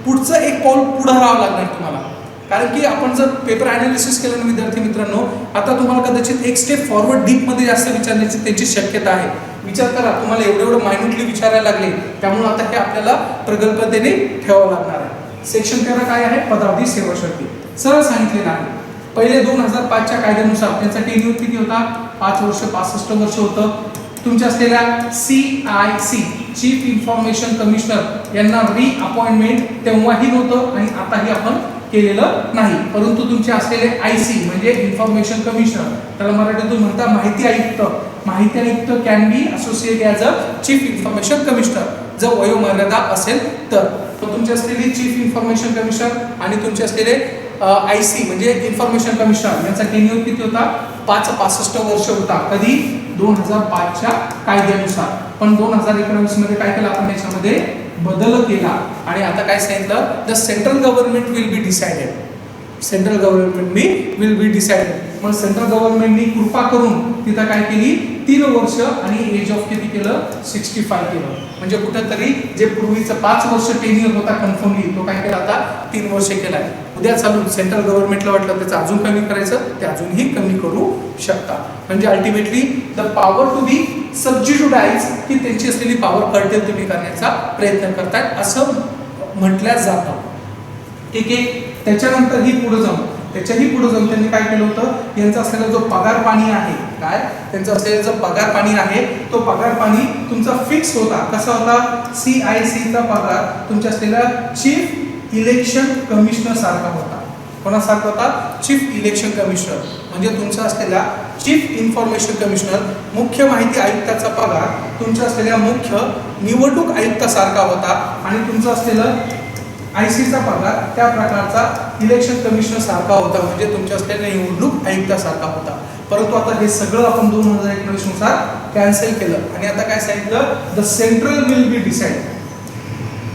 पुढचं एक पाऊल पुढे राहावं लागणार तुम्हाला. कारण की आपण जर पेपर ॲनालिसिस केलं ना विद्यार्थी मित्रांनो, आता तुम्हाला कदाचित एक स्टेप फॉरवर्ड डीपमध्ये जास्त विचारण्याची त्यांची शक्यता आहे. विचार करा, तुम्हाला एवढं मायन्युटली विचारायला लागले, त्यामुळे आता हे आपल्याला प्रगल्भतेने ठेवावं लागणार आहे. सेक्शन 13 काय आहे, पदावधी सेवा शर्ती सरळ सांगितलेलं आहे. पहिले 2005च्या कायद्यानुसार त्यांचा टेन्युअर किती होता, 5 वर्ष 65 वर्ष होतं. तुमच्या असलेल्या CIC चीफ इन्फॉर्मेशन कमिशनर यांना रिअपॉइंटमेंट तेव्हाही नव्हतं आणि आताही आपण केलेलं नाही. परंतु तुमचे असलेले IC म्हणजे इन्फॉर्मेशन कमिशनर, त्याला मराठीतून म्हणता माहिती आयुक्त. माहिती आयुक्त can be associate as a chief information commissioner जर वयोमर्यादा असेल तर. तुमचे असलेली चीफ इन्फॉर्मेशन कमिशनर आणि तुमचे असलेले IC म्हणजे इन्फॉर्मेशन कमिशनर यांचा टेन्युअर किती होता, 65 वर्ष होता. कधी, 2005च्या कायद्यानुसार. पण 2019 मध्ये काय केलं आपण, याच्यामध्ये बदल केला आणि आता काय सांगितलं, the central government will be decided. Central government will be decided. मग सेंट्रल गव्हर्नमेंटनी कृपा करून तिथं काय केली, 3 वर्ष आणि एज ऑफ किती केलं, 65 केलं. म्हणजे कुठेतरी जे पूर्वीचं 5 वर्ष टेन्युअर होता कन्फर्मली, तो काय केला आता 3 वर्ष केलाय. उद्या चालून सेंट्रल गव्हर्नमेंटला वाटलं त्याचं अजून कमी करायचं, ते अजूनही कमी करू शकता. म्हणजे ultimately the power to be सबज्युडाइज, की त्यांची असलेली पॉवर कर्टेल तुम्ही करण्याचा प्रयत्न करतायत असं म्हटलं जातं. ठीक आहे. त्याच्यानंतर त्याच्याही पुढे जाऊन त्यांनी काय केलं होतं, यांचा असलेला जो पगार पाणी आहे, काय त्यांचा असलेला जो पगार पाणी आहे तो पगार पाणी तुमचा फिक्स होता. कसा होता, CICचा पगार तुमच्या असलेला चीफ इलेक्शन कमिशनर सारखा होता. कोणासारखा होता, चीफ इलेक्शन कमिशनर. म्हणजे तुमचा असलेला चीफ इन्फॉर्मेशन कमिशनर, मुख्य माहिती आयुक्ताचा पगार तुमच्या असलेल्या मुख्य निवडणूक आयुक्तासारखा होता आणि तुमचं असलेलं ICचा पगार त्या प्रकारचा इलेक्शन कमिशनर सारखा होता. म्हणजे तुमच्या असलेल्या निवडणूक आयुक्तासारखा होता. परंतु आता हे सगळं आपण 2019 नुसार कॅन्सल केलं आणि आता काय सांगितलं, the central will be decide,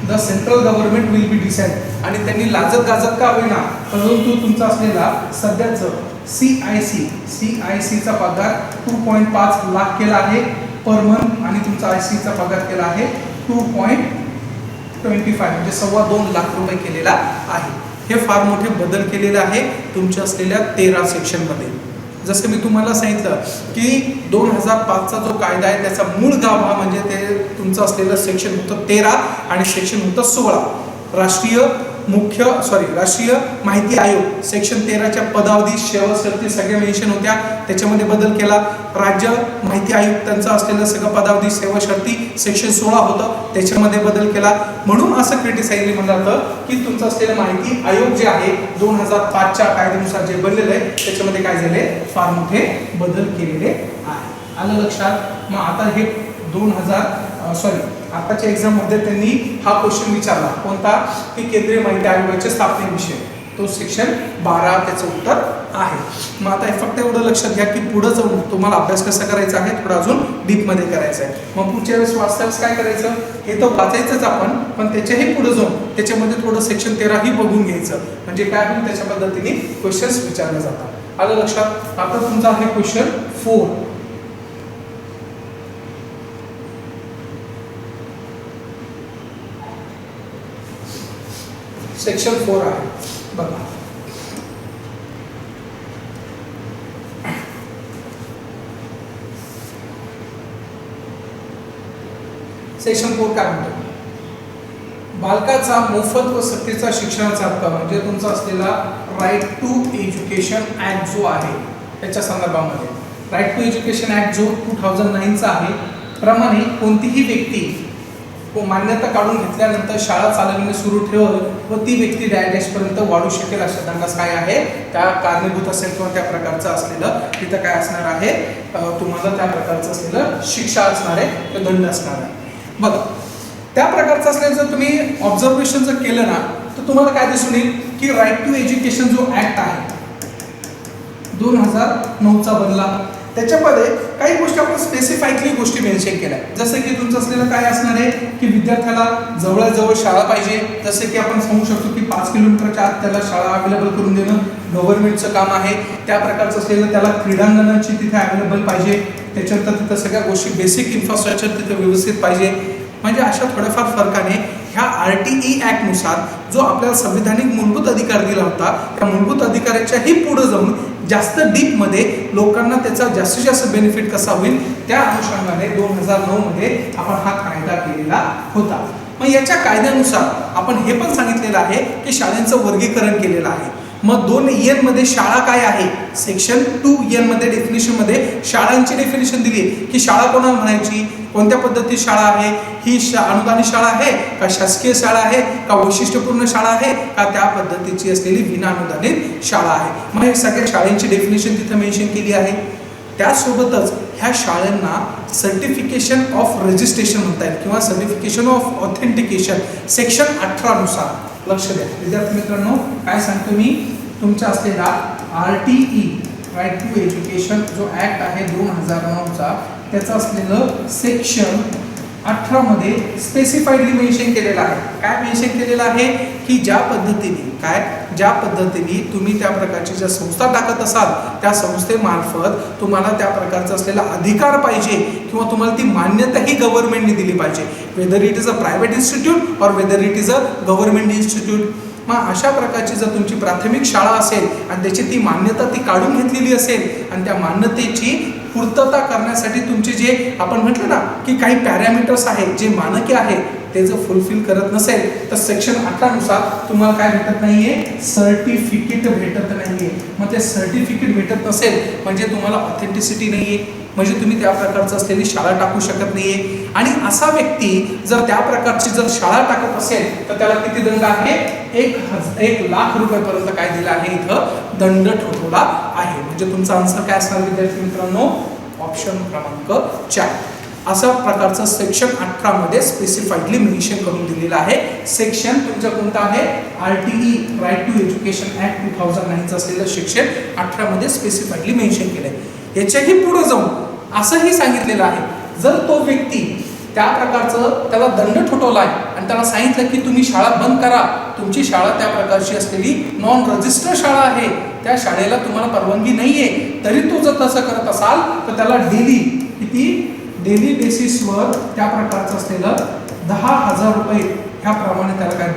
the central government will be decide. आणि त्यांनी लाजत गाजत का होईना, परंतु तुमचा असलेला सध्याचं CICचा पगार 2.5 लाख केला आहे पर मंथ आणि तुमचा ICचा पगार केला आहे 2.25 म्हणजे 2.25 लाख रुपये केलेला आहे. हे फार मोठे बदल केलेले आहे तुमच्या असलेल्या 13 सेक्शनमध्ये. जसं मी तुम्हाला सांगितलं की 2005चा जो कायदा आहे त्याचा मूळ गाभा म्हणजे ते तुमचं असलेलं सेक्शन होतं 13 आणि सेक्शन होतं 16. राष्ट्रीय माहिती आयोग सेक्शन 13च्या पदावधी सेवा शर्ती सगळ्या मेन्शन होत्या, त्याच्यामध्ये बदल केला. राज्य माहिती आयुक्तांचा असलेलं सगळं पदावधी सेवा शर्ती सेक्शन 16 होतं, त्याच्यामध्ये बदल केला. म्हणून असं क्रिटिसाइज म्हणलं जातं की तुमचं असलेलं माहिती आयोग जे आहे 2005च्या कायद्यानुसार जे बनलेलं आहे त्याच्यामध्ये काय झाले, फार मोठे बदल केलेले आहे. आलं लक्षात. मग आता हे आताच्या एक्झाम मध्ये त्यांनी हा क्वेश्चन विचारला, कोणता, की केंद्रीय माहिती आयोगाच्या स्थापनेविषयी. तो सेक्शन 12 त्याचं उत्तर आहे. मग आता फक्त एवढं लक्षात घ्या की पुढे जाऊन तुम्हाला अभ्यास कसा करायचा आहे, थोडा अजून डीपमध्ये करायचा आहे. मग पुढच्या वेळेस वास्तव्यास काय करायचं, हे तर वाचायचंच आपण, पण त्याच्याही पुढे जाऊन त्याच्यामध्ये थोडं सेक्शन 13 ही बघून घ्यायचं. म्हणजे काय होईल, त्याच्या पद्धतीने क्वेश्चन्स विचारले जातात. आलं लक्षात. आता तुमचा आहे क्वेश्चन 4. सेक्शन 4 आहे बघा. सेक्शन 4 काय म्हणतो? बालकाचा मोफत व सक्तीचा शिक्षणाचा हक्क म्हणजे तुमचा असलेला राईट टू एज्युकेशन ऍक्ट जो आहे त्याच्या संदर्भामध्ये राईट टू एज्युकेशन ऍक्ट जो 2009 चा आहे प्रमाणे कोणतीही व्यक्ती मान्यता काढून घेतल्यानंतर शाळा चालवणे सुरू ठेवल व ती व्यक्ती पर्यंत वाढू शकेल अशा दंडास काय आहे त्या कारणीभूत असेल किंवा त्या प्रकारचं असलेलं तिथं काय असणार आहे तुम्हाला त्या प्रकारचं असलेलं शिक्षा असणार आहे ते दंड असणार आहे. बघा त्या प्रकारचं असलेलं जर तुम्ही ऑब्झर्वेशन जर केलं ना तर तुम्हाला काय दिसून येईल की राईट टू एज्युकेशन जो ऍक्ट आहे 2009 चा बनला त्याच्यामध्ये काही गोष्टी आपण स्पेसिफाईकली गोष्टी मेन्शन केल्या जसं की तुमचं असलेलं काय असणार आहे की विद्यार्थ्याला जवळजवळ शाळा पाहिजे. जसे की आपण सांगू शकतो की 5 किलोमीटरच्या आत त्याला शाळा अवेलेबल करून देणं गव्हर्नमेंटचं काम आहे. त्या प्रकारचं असलेलं त्याला क्रीडांगणाची तिथे अवेलेबल पाहिजे. त्याच्यानंतर तिथं सगळ्या गोष्टी बेसिक इन्फ्रास्ट्रक्चर तिथे व्यवस्थित पाहिजे. म्हणजे अशा थोड्याफार फरकाने ह्या RTE ऍक्ट नुसार जो आपल्याला संविधानिक मूलभूत अधिकार दिला होता त्या मूलभूत अधिकाराच्याही पुढे जाऊन जास्त डीप मध्ये लोकांना त्याचा जास्तीत जास्त बेनिफिट कसा होईल त्या अनुषंगाने 2009 मध्ये आपण हा कायदा केलेला होता. मग याच्या कायद्यानुसार आपण हे पण सांगितलेलं आहे की शाळांचं वर्गीकरण केलेलं आहे. मग 2N मध्ये शाळा काय आहे सेक्शन 2N मध्ये डेफिनेशन मध्ये शाळांची डेफिनेशन दिली की शाळा कोणाला म्हणायची कोणत्या पद्धतीची शाळा आहे ही अनुदानित शाळा आहे का शासकीय शाळा आहे का वैशिष्ट्यपूर्ण शाळा आहे का त्या पद्धतीची असलेली विना अनुदानित शाळा आहे. मग हे सगळ्या शाळेंची डेफिनेशन तिथे मेन्शन केली आहे. त्यासोबतच ह्या शाळांना सर्टिफिकेशन ऑफ रजिस्ट्रेशन म्हणता येईल किंवा सर्टिफिकेशन ऑफ ऑथेंटिकेशन सेक्शन 18 नुसार लक्ष द्या विद्यार्थी मित्रांनो काय सांगतो मी तुमचा असलेला RTE राईट टू एज्युकेशन जो ऍक्ट आहे 2009 चा त्याचं असलेलं सेक्शन 18 मध्ये स्पेसिफाईडली मेन्शन केलेलं आहे. काय मेन्शन केलेलं आहे की ज्या पद्धतीने तुम्ही त्या प्रकारची ज्या संस्था टाकत असाल त्या संस्थेमार्फत तुम्हाला त्या प्रकारचा असलेला अधिकार पाहिजे किंवा तुम्हाला ती मान्यता ही गव्हर्नमेंटने दिली पाहिजे whether it is a private institute or whether it is a government institute. मग अशा प्रकारची जर तुमची प्राथमिक शाळा असेल आणि त्याची ती मान्यता ती काढून घेतलेली असेल आणि त्या मान्यतेची पूर्तता करण्यासाठी तुमचे जे आपण म्हटलं ना की काही पॅरामीटर्स आहेत जे मानके आहेत ते जर फुलफिल करत नसेल तर सेक्शन 18 नुसार तुम्हाला काय भेटत नाहीये सर्टिफिकेट भेटत नाहीये. मग ते सर्टिफिकेट भेटत नसेल म्हणजे तुम्हाला ऑथेंटिसिटी नाहीये म्हणजे तुम्ही त्या प्रकारचं असलेली शाळा टाकू शकत नाहीये. आणि असा व्यक्ती जर त्या प्रकारची जर शाळा टाकत असेल तर त्याला किती दंड आहे 1 लाख रुपयापर्यंत काय दिला आहे इथं दंड ठोठवला आहे. म्हणजे तुमचा आन्सर काय असणार विद्यार्थी मित्रांनो ऑप्शन क्रमांक 4 अशा प्रकारचं सेक्शन 18 मध्ये स्पेसिफाईडली मेन्शन करून दिलेलं आहे. सेक्शन तुमचं कोणतं आहे RTE right to education act 2009 चं असलेलं सेक्शन 18 मध्ये स्पेसिफाईडली मेन्शन केलंय. याच्याही पुढे जाऊन असंही सांगितलेलं आहे जर तो व्यक्ती त्या प्रकारचं त्याला दंड ठोठवला आहे आणि त्याला सांगितलं की तुम्ही शाळा बंद करा तुमची शाळा त्या प्रकारची असलेली नॉन रजिस्टर्ड शाळा आहे त्या शाळेला तुम्हाला परवानगी नाहीये तरी तो जर तसं करत असाल तर त्याला डेली बेसिसवर त्या प्रकारचं असलेलं 10,000 रुपये ह्याप्रमाणे त्याला काय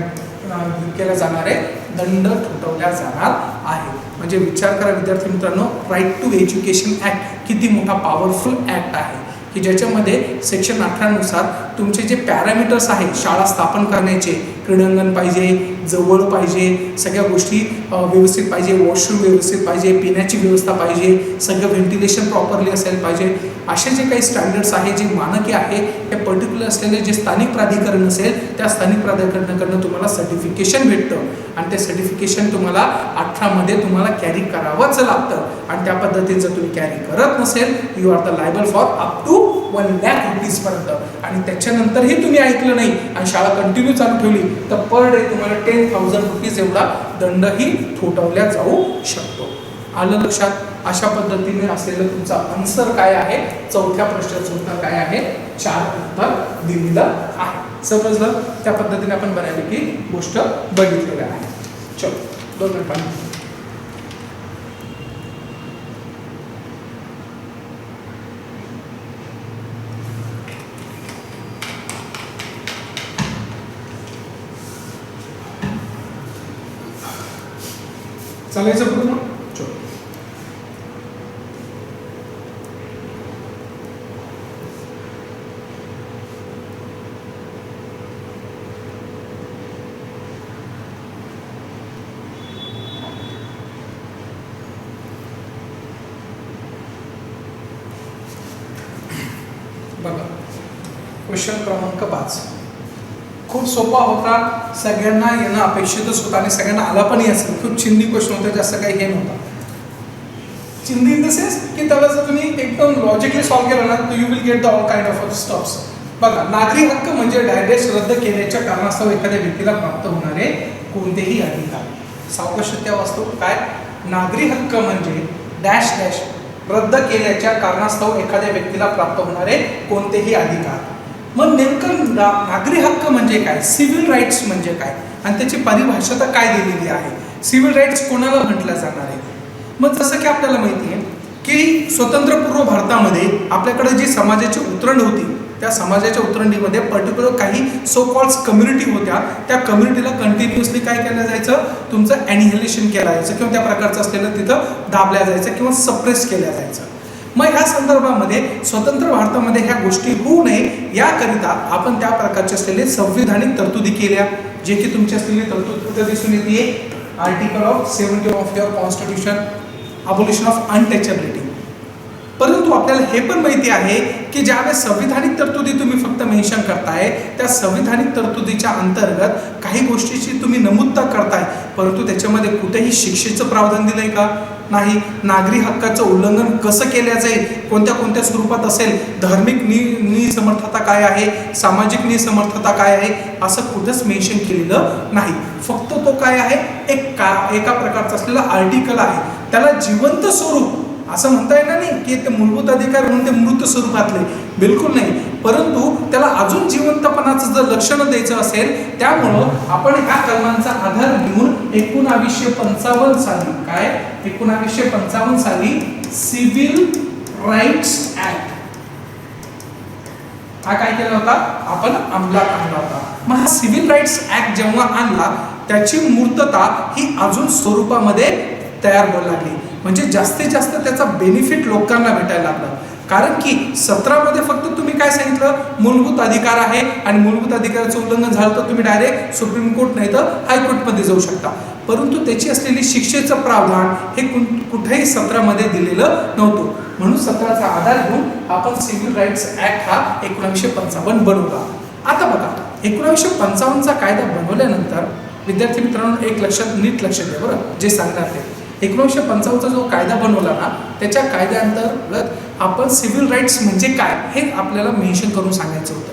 केलं जाणार आहे दंड ठोठवल्या जाणार आहे. म्हणजे विचार करा विद्यार्थी मित्रांनो राईट टू एज्युकेशन ऍक्ट किती मोठा पॉवरफुल ऍक्ट आहे की ज्याच्यामध्ये सेक्शन 18 नुसार तुमचे जे पॅरामीटर्स आहेत शाळा स्थापन करण्याचे क्रीडांगण पाहिजे जवळ पाहिजे सगळ्या गोष्टी व्यवस्थित पाहिजे वॉशरूम व्यवस्थित पाहिजे पिण्याची व्यवस्था पाहिजे सगळं व्हेंटिलेशन प्रॉपरली असायला पाहिजे असे जे काही स्टँडर्ड्स आहे जे मानके आहे ते पर्टिक्युलर असलेले जे स्थानिक प्राधिकरण असेल त्या स्थानिक प्राधिकरणाकडनं तुम्हाला सर्टिफिकेशन भेटतं आणि ते सर्टिफिकेशन तुम्हाला 18 मध्ये तुम्हाला कॅरी करावंच लागतं आणि त्या पद्धतीने जर तुम्ही कॅरी करत नसेल you are the liable for up to 1 lakh rupees पर्यंत आणि त्याच्यानंतरही तुम्ही ऐकलं नाही आणि शाळा कंटिन्यू चालू ठेवली तर पर डे तुम्हाला 10,000 रुपीज एवढा दंडही ठोठावला जाऊ शकतो. आलं लक्षात अशा पद्धतीने असलेलं तुमचा आन्सर काय आहे चौथ्या प्रश्नाचं उत्तर काय आहे 4 उत्तर दिलेलं आहे. समजलं त्या पद्धतीने आपण बऱ्यापैकी गोष्ट बघितलेली आहे. चलो 2 मिनिट चालायचं पुढे मग. बघा क्वेश्चन क्रमांक 5 खूप सोपा होता, सगळ्यांना येणं अपेक्षितच होतं आणि सगळ्यांना आला पण असेल. खूप चिंदी क्वेश्चन होते, जास्त काही हे नव्हता. चिंदी इन द सेन्स की त्याला जर तुम्ही एकदम लॉजिकली सॉल्व्ह केलं ना तर you will get the all kind of stops. बघा नागरी हक्क म्हणजे डायरेक्ट रद्द केल्याच्या कारणास्तव एखाद्या व्यक्तीला प्राप्त होणारे कोणतेही अधिकार. सावकाशत्या वास्तव काय, नागरी हक्क म्हणजे डॅश डॅश रद्द केल्याच्या कारणास्तव एखाद्या व्यक्तीला प्राप्त होणारे कोणतेही अधिकार. मग नेमकं नागरी हक्क म्हणजे काय, सिव्हिल राईट्स म्हणजे काय आणि त्याची परिभाषा काय दिलेली आहे, सिव्हिल राईट्स कोणाला म्हटलं जाणार आहे. मग जसं की आपल्याला माहिती आहे की स्वतंत्रपूर्व भारतामध्ये आपल्याकडे जी समाजाची उतरंड होती त्या समाजाच्या उतरंडीमध्ये पर्टिक्युलर काही सो कॉल्ड कम्युनिटी होत्या. त्या कम्युनिटीला कंटिन्युअसली काय केलं जायचं, तुमचं ॲनिहिलेशन केलं जायचं किंवा त्या प्रकारचं असलेलं तिथं दाबल्या जायचं किंवा सप्रेस केल्या जायचं. मग ह्या संदर्भामध्ये स्वतंत्र भारतामध्ये ह्या गोष्टी होऊ नये याकरिता आपण त्या प्रकारचे असलेले संविधानिक तरतुदी केल्या, जे की तुमची असलेली तरतूद दिसून येते article of 70 of your constitution, abolition of untouchability. परंतु आपल्याला हे पण माहिती आहे की ज्यावेळेस संविधानिक तरतुदी तुम्ही फक्त मेन्शन करताय त्या संविधानिक तरतुदीच्या अंतर्गत काही गोष्टीची तुम्ही नमूदता करताय, परंतु त्याच्यामध्ये कुठेही शिक्षेचं प्रावधान दिलंय का, नाही. नागरी हक्काचं उल्लंघन कसं केलं जाईल, कोणत्या कोणत्या स्वरूपात असेल, धार्मिक निसमर्थता काय आहे, सामाजिक निसमर्थता काय आहे, असं कुठंच मेन्शन केलेलं नाही. फक्त तो काय आहे, एका प्रकारचा असलेला आर्टिकल आहे. त्याला जिवंत स्वरूप असं म्हणता येणार नाही की ते मूलभूत अधिकार म्हणून ते मृत स्वरूपातले, बिलकुल नाही. परंतु त्याला अजून जिवंतपणाचं जर लक्षण द्यायचं असेल त्यामुळं आपण ह्या कलमांचा आधार घेऊन 1955 साली काय 1955 साली सिव्हिल राईट्स ऍक्ट हा काय केला होता, आपण अंमलात आणला होता. मग हा सिव्हिल राईट्स ऍक्ट जेव्हा आणला त्याची मूर्तता ही अजून स्वरूपामध्ये तयार व्हायला लागली. म्हणजे जास्तीत जास्त त्याचा बेनिफिट लोकांना भेटायला लागला. कारण की 17 मध्ये फक्त तुम्ही काय सांगितलं, मूलभूत अधिकार आहे आणि मूलभूत अधिकाराचं उल्लंघन झालं तर तुम्ही डायरेक्ट सुप्रीम कोर्ट नाही तर हायकोर्टमध्ये जाऊ शकता. परंतु त्याची असलेली शिक्षेचं प्रावधान हे कुठेही 17 मध्ये दिलेलं नव्हतं. म्हणून 17चा आधार घेऊन आपण सिव्हिल राईट्स ऍक्ट हा 1955 बनवला. आता बघा 1955चा कायदा बनवल्यानंतर विद्यार्थी मित्रांनो एक नीट लक्षात द्या बरं, जे सांगणार ते 1955चा जो कायदा बनवला ना त्याच्या कायद्याअंतर्गत आपण सिव्हिल राईट्स म्हणजे काय हे आपल्याला मेन्शन करून सांगायचं होतं.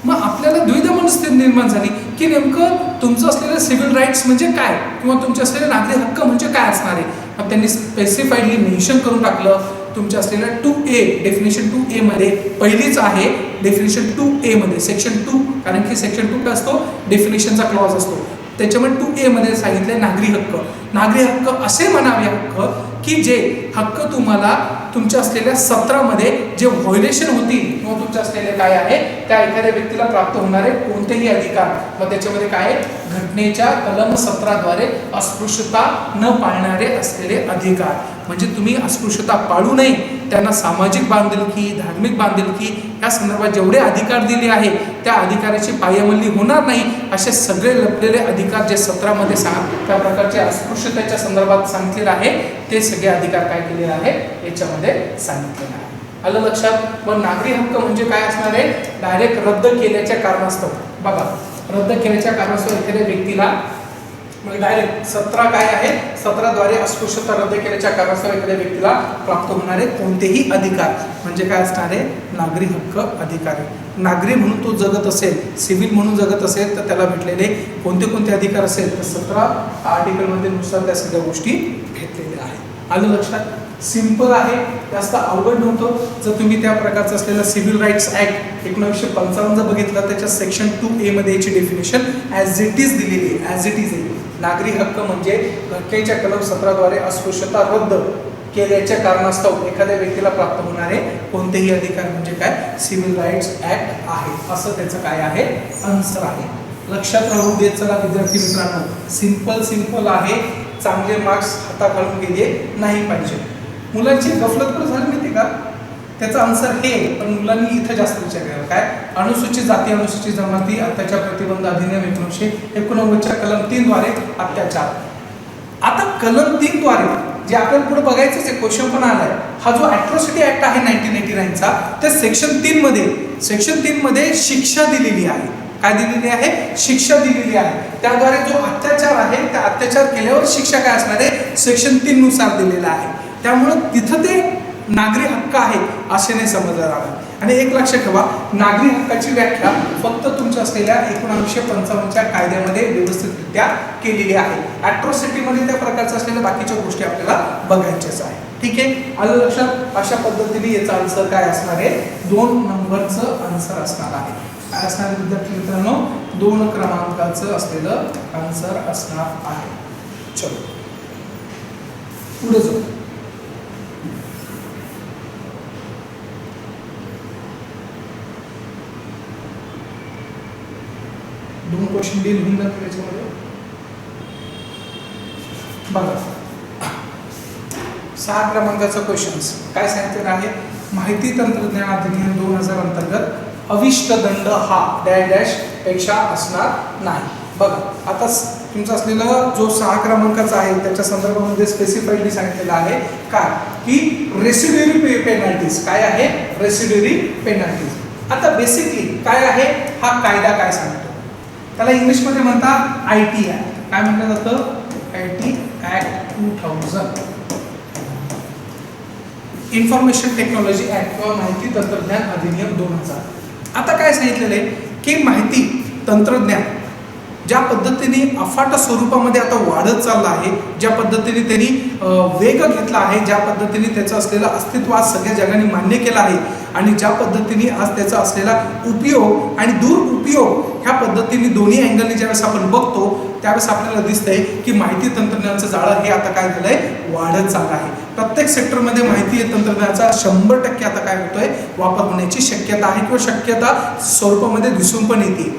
मग आपल्याला द्विधा मनस्थिती निर्माण झाली की नेमकं तुमचं असलेलं सिव्हिल राईट्स म्हणजे काय किंवा तुमचे असलेले नागरी हक्क म्हणजे काय असणार आहे. मग त्यांनी स्पेसिफाईडली मेन्शन करून टाकलं तुमच्या असलेल्या 2A डेफिनेशन 2A मध्ये पहिलीच आहे डेफिनेशन 2A मध्ये सेक्शन 2, कारण की सेक्शन 2 काय असतो, डेफिनेशनचा क्लॉज असतो. त्याच्यामुळे 2A मध्ये सांगितले नागरी हक्क. नागरी हक्क असे म्हणावे हक्क की जे हक्क तुम्हाला तुमच्या असलेल्या 17 मध्ये जे व्हायोलेशन होती किंवा तुमच्या असलेले काय आहे त्या एखाद्या व्यक्तीला प्राप्त होणारे कोणतेही अधिकार. मग त्याच्यामध्ये काय घटनेच्या कलम 17 द्वारे अस्पृश्यता न पाळणारे असलेले अधिकार. म्हणजे तुम्ही अस्पृश्यता पाळू नये, त्यांना सामाजिक बांधिलकी, धार्मिक बांधिलकी या संदर्भात जेवढे अधिकार दिले आहे त्या अधिकाराची पायमल्ली होणार नाही असे सगळे लपलेले अधिकार जे 17 मध्ये त्या प्रकारचे अस्पृश्यतेच्या संदर्भात सांगितलेले आहे ते सगळे अधिकार काय केलेले आहे याच्यामध्ये सांगितलेले आहे. आलं लक्षात. पण नागरी हक्क म्हणजे काय असणार आहे, डायरेक्ट रद्द केल्याच्या कारणास्तव. बघा रद्द केल्याच्या कारणास्तव एखाद्या व्यक्तीला डायरेक्ट 17 काय आहे 17 द्वारे अस्पृश्यता रद्द केल्याच्या कारणास्तव एखाद्या व्यक्तीला प्राप्त होणारे कोणतेही अधिकार म्हणजे काय असणार आहे, नागरी हक्क अधिकार. नागरी म्हणून तो जगत असेल, सिव्हिल म्हणून जगत असेल तर त्याला भेटलेले कोणते कोणते अधिकार असेल तर 17 आर्टिकलमध्ये नुसार त्या सगळ्या गोष्टी घेतलेल्या आहेत. आलं लक्षात. सिंपल आहे, जास्त अवघड नव्हतं. जर तुम्ही त्या प्रकारचं असलेलं सिव्हिल राईट्स ऍक्ट 1955 जर बघितलं त्याच्या सेक्शन 2A मध्ये याची डेफिनेशन ॲज इट इज दिलेली आहे, ॲज इट इज आहे. नागरी हक्क म्हणजे घटनेच्या कलम 17 द्वारे अस्पृश्यता रद्द केल्याच्या कारणास्तव एखाद्या व्यक्तीला प्राप्त होणारे कोणतेही अधिकार म्हणजे काय सिव्हिल राईट्स ऍक्ट आहे, असं त्याचं काय आहे आन्सर आहे. लक्षात राहू देत चला विद्यार्थी मित्रांनो, सिंपल आहे. चांगले मार्क्स हाताखालून गेले नाही पाहिजे. मुलांची गफलत पण झाली माहिती का, त्याचा आन्सर हे, पण मुलांनी इथं जास्त विचार केला. काय अनुसूचित जाती अनुसूचित जमाती अत्याचार प्रतिबंध अधिनियम 1989च्या कलम 3 द्वारे अत्याचार. आता कलम 3 द्वारे जे आपल्याला पुढे बघायचंच आहे, क्वेश्चन पण आलाय. हा जो अॅट्रॉसिटी ऍक्ट आहे 1989चा, त्या सेक्शन 3 मध्ये शिक्षा दिलेली आहे. काय दिलेली आहे? शिक्षा दिलेली आहे. त्याद्वारे जो अत्याचार आहे, त्या अत्याचार केल्यावर शिक्षा काय असणार आहे, सेक्शन 3 नुसार दिलेला आहे. त्यामुळे तिथं ते नागरी हक्क आहे असे नाही समजलं जाणार. आणि एक लक्षात ठेवा, नागरी हक्काची व्याख्या फक्त तुमच्या असलेल्या 1955च्या कायद्यामध्ये व्यवस्थितरित्या केलेली आहे. अॅट्रॉसिटीमध्ये त्या प्रकारचं असलेल्या बाकीच्या गोष्टी आपल्याला बघायच्याच आहे. ठीक आहे, आलं लक्षात. अशा पद्धतीने याचा आन्सर काय असणार आहे, 2 नंबरचं आन्सर असणार आहे. काय असणार आहे विद्यार्थी मित्रांनो, 2 क्रमांकाचं असलेलं आन्सर असणार आहे. चलो पुढे जाऊ. दोन क्वेश्चन डील होऊन जातील त्याच्यामध्ये. बघा 6 क्रमांकाचं क्वेश्चन काय सांगितलेलं आहे, माहिती तंत्रज्ञान अधिनियम 2000 अंतर्गत अविष्ट दंड हा डॅश डॅश पेक्षा असणार नाही. बघा आता तुमचा असलेला जो 6 क्रमांकाचा आहे त्याच्या संदर्भामध्ये स्पेसिफाईडली सांगितलेलं आहे काय की रेसिड्युअरी पेनल्टीज. काय आहे? रेसिड्युअरी पेनल्टीज. आता बेसिकली काय आहे हा कायदा, काय सांगतो त्याला इंग्लिशमध्ये म्हणतात IT ऍक्ट. काय म्हटलं जातं? IT act 2000, information technology act किंवा माहिती तंत्रज्ञान अधिनियम 2000. आता काय सांगितलेलं आहे की माहिती तंत्रज्ञान ज्या पद्धतीने अफाट स्वरूपामध्ये आता वाढत चाललं आहे, ज्या पद्धतीने त्यांनी वेग घेतला आहे, ज्या पद्धतीने त्याचं असलेलं अस्तित्व आज सगळ्या जगाने मान्य केलं आहे आणि ज्या पद्धतीने आज त्याचा असलेला उपयोग आणि दुरुपयोग ह्या पद्धतीने दोन्ही अँगलने ज्यावेळेस आपण बघतो त्यावेळेस आपल्याला दिसतंय की माहिती तंत्रज्ञानाचं जाळं हे आता काय झालंय, वाढत चाललं आहे. प्रत्येक सेक्टरमध्ये माहिती तंत्रज्ञानाचा 100% आता काय होतोय, वापर होण्याची शक्यता आहे किंवा शक्यता स्वरूपामध्ये दिसून पण येते.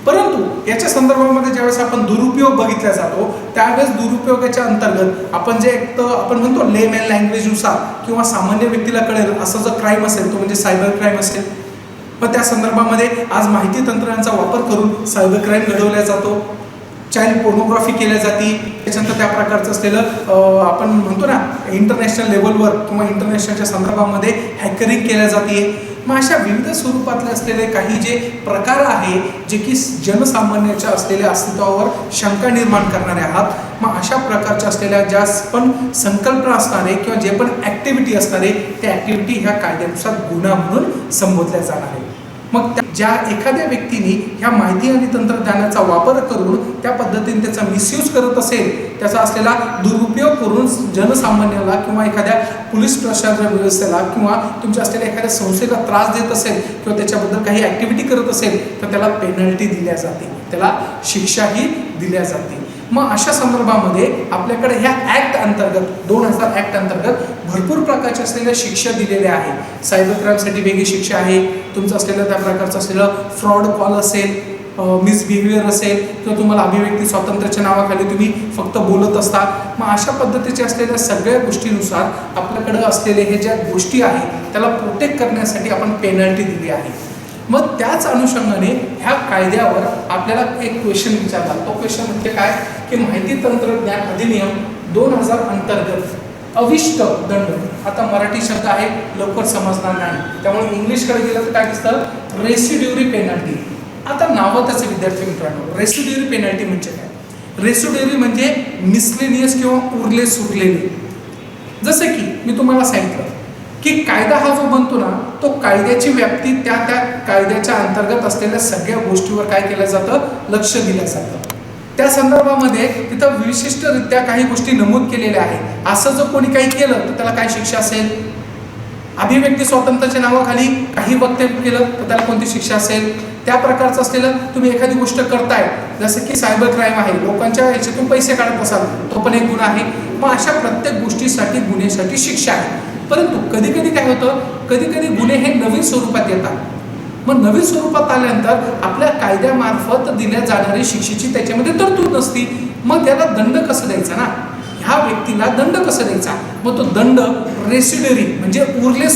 परंतु याच्या संदर्भामध्ये ज्यावेळेस आपण दुरुपयोग बघितला जातो त्यावेळेस दुरुपयोगाच्या अंतर्गत आपण जे एक आपण म्हणतो लेमॅन लँग्वेजनुसार किंवा सामान्य व्यक्तीला कळेल असं जर क्राईम असेल तो म्हणजे सायबर क्राईम असेल. पण त्या संदर्भामध्ये आज माहिती तंत्रज्ञानाचा वापर करून सायबर क्राईम घडवला जातो, चाइल्ड पोर्नोग्राफी केल्या जाते. त्याच्यानंतर त्या प्रकारचं असलेलं आपण म्हणतो ना इंटरनॅशनल लेवलवर किंवा इंटरनॅशनलच्या संदर्भामध्ये हॅकरिंग केल्या जाते. मग अशा विविध स्वरूपातले असलेले काही जे प्रकार आहे जे की जनसामान्याच्या असलेल्या अस्तित्वावर शंका निर्माण करणारे आहात, मग अशा प्रकारच्या असलेल्या ज्या पण संकल्पना असणारे किंवा जे पण ॲक्टिव्हिटी असणारे त्या ॲक्टिव्हिटी ह्या कायद्यानुसार गुन्हा म्हणून संबोधल्या जाणार आहे. मग ज्या एखाद्या व्यक्तीने ह्या माहिती आणि तंत्रज्ञानाचा वापर करून त्या पद्धतीने त्याचा मिसयूज करत असेल, त्याचा असलेला दुरुपयोग करून जनसामान्याला किंवा एखाद्या पोलीस प्रशासन व्यवस्थेला किंवा तुमच्या असलेल्या एखाद्या संस्थेला त्रास देत असेल किंवा त्याच्याबद्दल काही ॲक्टिव्हिटी करत असेल तर त्याला पेनल्टी दिल्या जाते, त्याला शिक्षाही दिल्या जाते. मग अशा संदर्भामध्ये आपल्याकडे ह्या ऍक्ट अंतर्गत 2000 ऍक्ट अंतर्गत भरपूर प्रकारच्या असलेल्या शिक्षा दिलेल्या आहे. सायबर क्राईमसाठी वेगळी शिक्षा आहे, तुमचं असलेलं त्या प्रकारचं असलेलं फ्रॉड कॉल असेल, मिसबिहेवियर असेल किंवा तुम्हाला अभिव्यक्ती स्वातंत्र्याच्या नावाखाली तुम्ही फक्त बोलत असता. मग अशा पद्धतीच्या असलेल्या सगळ्या गोष्टीनुसार आपल्याकडे असलेले हे ज्या गोष्टी आहेत त्याला प्रोटेक्ट करण्यासाठी आपण पेनल्टी दिली आहे. मग त्याच अनुषंगाने ह्या कायद्यावर आपल्याला एक क्वेश्चन विचारला. तो क्वेश्चन म्हणजे काय की माहिती तंत्रज्ञान अधिनियम 2000 अंतर्गत अविष्ट दंड. आता मराठी शब्द आहे लवकर समजणार नाही त्यामुळे इंग्लिशकडे गेलं तर काय दिसतं, रेसिड्युअरी पेनल्टी. आता नावातच विद्यार्थी मित्रांनो, रेसिड्युअरी पेनल्टी म्हणजे काय? रेसिड्युअरी म्हणजे मिसलेनियस किंवा उरले सुरलेले. जसं की मी तुम्हाला सांगितलं की कायदा हा जो बनतो ना तो कायद्याची व्याप्ती त्या त्या कायद्याच्या अंतर्गत असलेल्या सगळ्या गोष्टीवर काय केलं जातं, लक्ष दिलं जातं. त्या संदर्भामध्ये तिथं विशिष्टरित्या काही गोष्टी नमूद केलेल्या आहेत. असं जर कोणी काही केलं तर त्याला काय शिक्षा असेल, अभिव्यक्ती स्वातंत्र्याच्या नावाखाली काही वक्तव्य केलं तर त्याला कोणती शिक्षा असेल, त्या प्रकारचं असलेलं तुम्ही एखादी गोष्ट करताय जसं की सायबर क्राईम आहे, लोकांच्या याच्यातून पैसे काढत असाल तो पण एक गुन्हा आहे. मग अशा प्रत्येक गोष्टीसाठी गुन्ह्यासाठी शिक्षा आहे. परंतु कधी कधी काय होतं, कधी कधी गुन्हे हे नवीन स्वरूपात येतात. मग नवीन स्वरूपात आल्यानंतर आपल्या कायद्यामार्फत दिल्या जाणारी शिक्षेची त्याच्यामध्ये तरतूद नसती. मग त्याला दंड कसं द्यायचा ना, ह्या व्यक्तीला दंड कसा द्यायचा, मग तो दंड रेसिड्युअरी म्हणजे उरले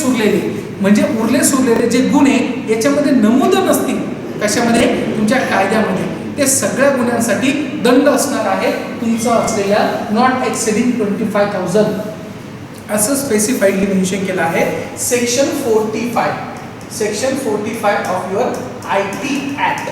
सुरलेले जे गुन्हे याच्यामध्ये नमूद नसतील, कशामध्ये, तुमच्या कायद्यामध्ये, ते सगळ्या गुन्ह्यांसाठी दंड असणार आहे तुमचा असलेल्या नॉट एक्सेडिंग 25,000 असं स्पेसिफाईडली मेन्शन केलं आहे section 45 of your IT act.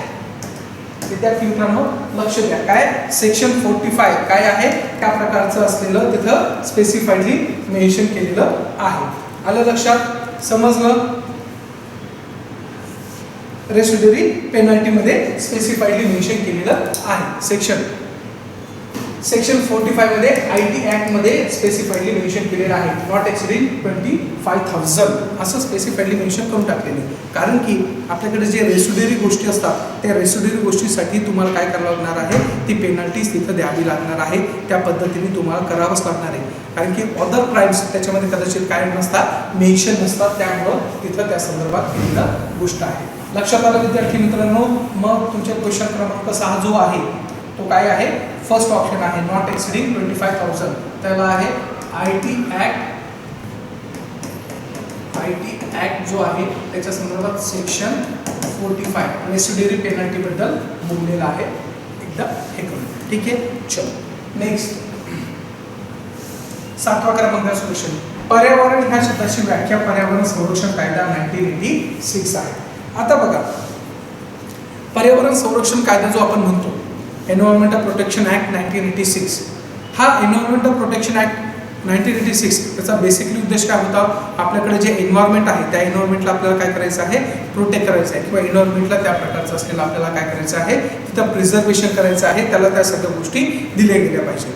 विद्यार्थी मित्रांनो लक्ष द्या, काय सेक्शन 45 काय आहे, त्या प्रकारचं असलेलं तिथं स्पेसिफाईडली मेन्शन केलेलं आहे. आलं लक्षात, समजलं. रेसिड्युअरी पेनल्टी मध्ये स्पेसिफाईडली मेन्शन केलेलं आहे सेक्शन 45 मध्ये IT ऍक्ट मध्ये स्पेसिफाईडली मेन्शन केलेलं आहे नॉट एक्सिडिंग 25,000 असं स्पेसिफाईडली मेन्शन करून टाकलेले. कारण की आपल्याकडे जे रेसिड्युअरी गोष्टी असतात त्या रेसिड्युअरी गोष्टीसाठी तुम्हाला काय करावं लागणार आहे, ती पेनल्टीज तिथं द्यावी लागणार आहे. त्या पद्धतीने तुम्हाला करावंच लागणार आहे. कारण की अदर क्राईम्स त्याच्यामध्ये कदाचित काय नसतात, मेन्शन नसतात, त्यामुळं तिथं त्या संदर्भात केलेलं गोष्ट आहे. लक्षात आलं विद्यार्थी मित्रांनो. मग तुमच्या क्वेश्चन क्रमांक 6 जो आहे तो काय आहे, फर्स्ट ऑप्शन आहे नॉट एक्सिडिंग 25,000. त्याला आहे IT ऍक्ट जो आहे त्याच्या संदर्भात सेक्शन 45 रेसिड्युअरी पेनल्टी बद्दल बोललेलं आहे. एकदा हे करू, ठीक आहे. चलो नेक्स्ट 7वा क्रमांकाचा क्वेश्चन. पर्यावरण ह्या शब्दाची व्याख्या पर्यावरण संरक्षण कायदा 1986 आहे. आता बघा, पर्यावरण संरक्षण कायदा जो आपण म्हणतो एन्व्हायरमेंटल प्रोटेक्शन ऍक्ट 1986, हा एन्व्हायरमेंटल प्रोटेक्शन ऍक्ट 1986 त्याचा बेसिकली उद्देश काय होता, आपल्याकडे जे एन्व्हायरमेंट आहे त्या एन्व्हायरमेंटला आपल्याला काय करायचं आहे, प्रोटेक्ट करायचं आहे, किंवा एन्व्हायरमेंटला त्या प्रकारचं असलेलं आपल्याला काय करायचं आहे, तिथं प्रिझर्वेशन करायचं आहे, त्याला त्या सगळ्या गोष्टी दिल्या गेल्या पाहिजे.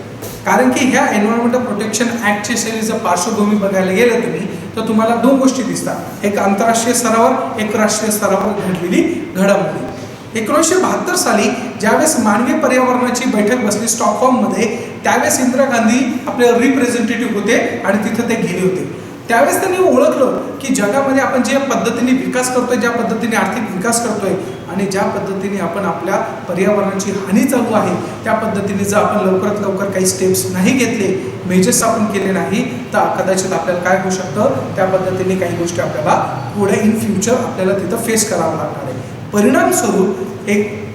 कारण की ह्या एन्व्हायरमेंटल प्रोटेक्शन ऍक्टच्या शैलीचं पार्श्वभूमी बघायला गेलं तुम्ही तर तुम्हाला दोन गोष्टी दिसतात, एक आंतरराष्ट्रीय स्तरावर, एक राष्ट्रीय स्तरावर घडलेली घडामोडी. 1972 साली ज्यावेळेस मानवी पर्यावरणाची बैठक बसली स्टॉकहोममध्ये, त्यावेळेस इंदिरा गांधी आपले रिप्रेझेंटेटिव्ह होते आणि तिथं ते गेले होते. त्यावेळेस त्यांनी ओळखलं की जगामध्ये आपण ज्या पद्धतीने विकास करतोय, ज्या पद्धतीने आर्थिक विकास करतोय आणि ज्या पद्धतीने आपण आपल्या पर्यावरणाची हानी चालू आहे, त्या पद्धतीने जर आपण लवकरात लवकर काही स्टेप्स नाही घेतले, मेजर्स आपण केले नाही, तर कदाचित आपल्याला काय होऊ शकतं, त्या पद्धतीने काही गोष्टी आपल्याला पुढे इन फ्युचर आपल्याला तिथं फेस करावं लागणार आहे. परिणामस्वरूप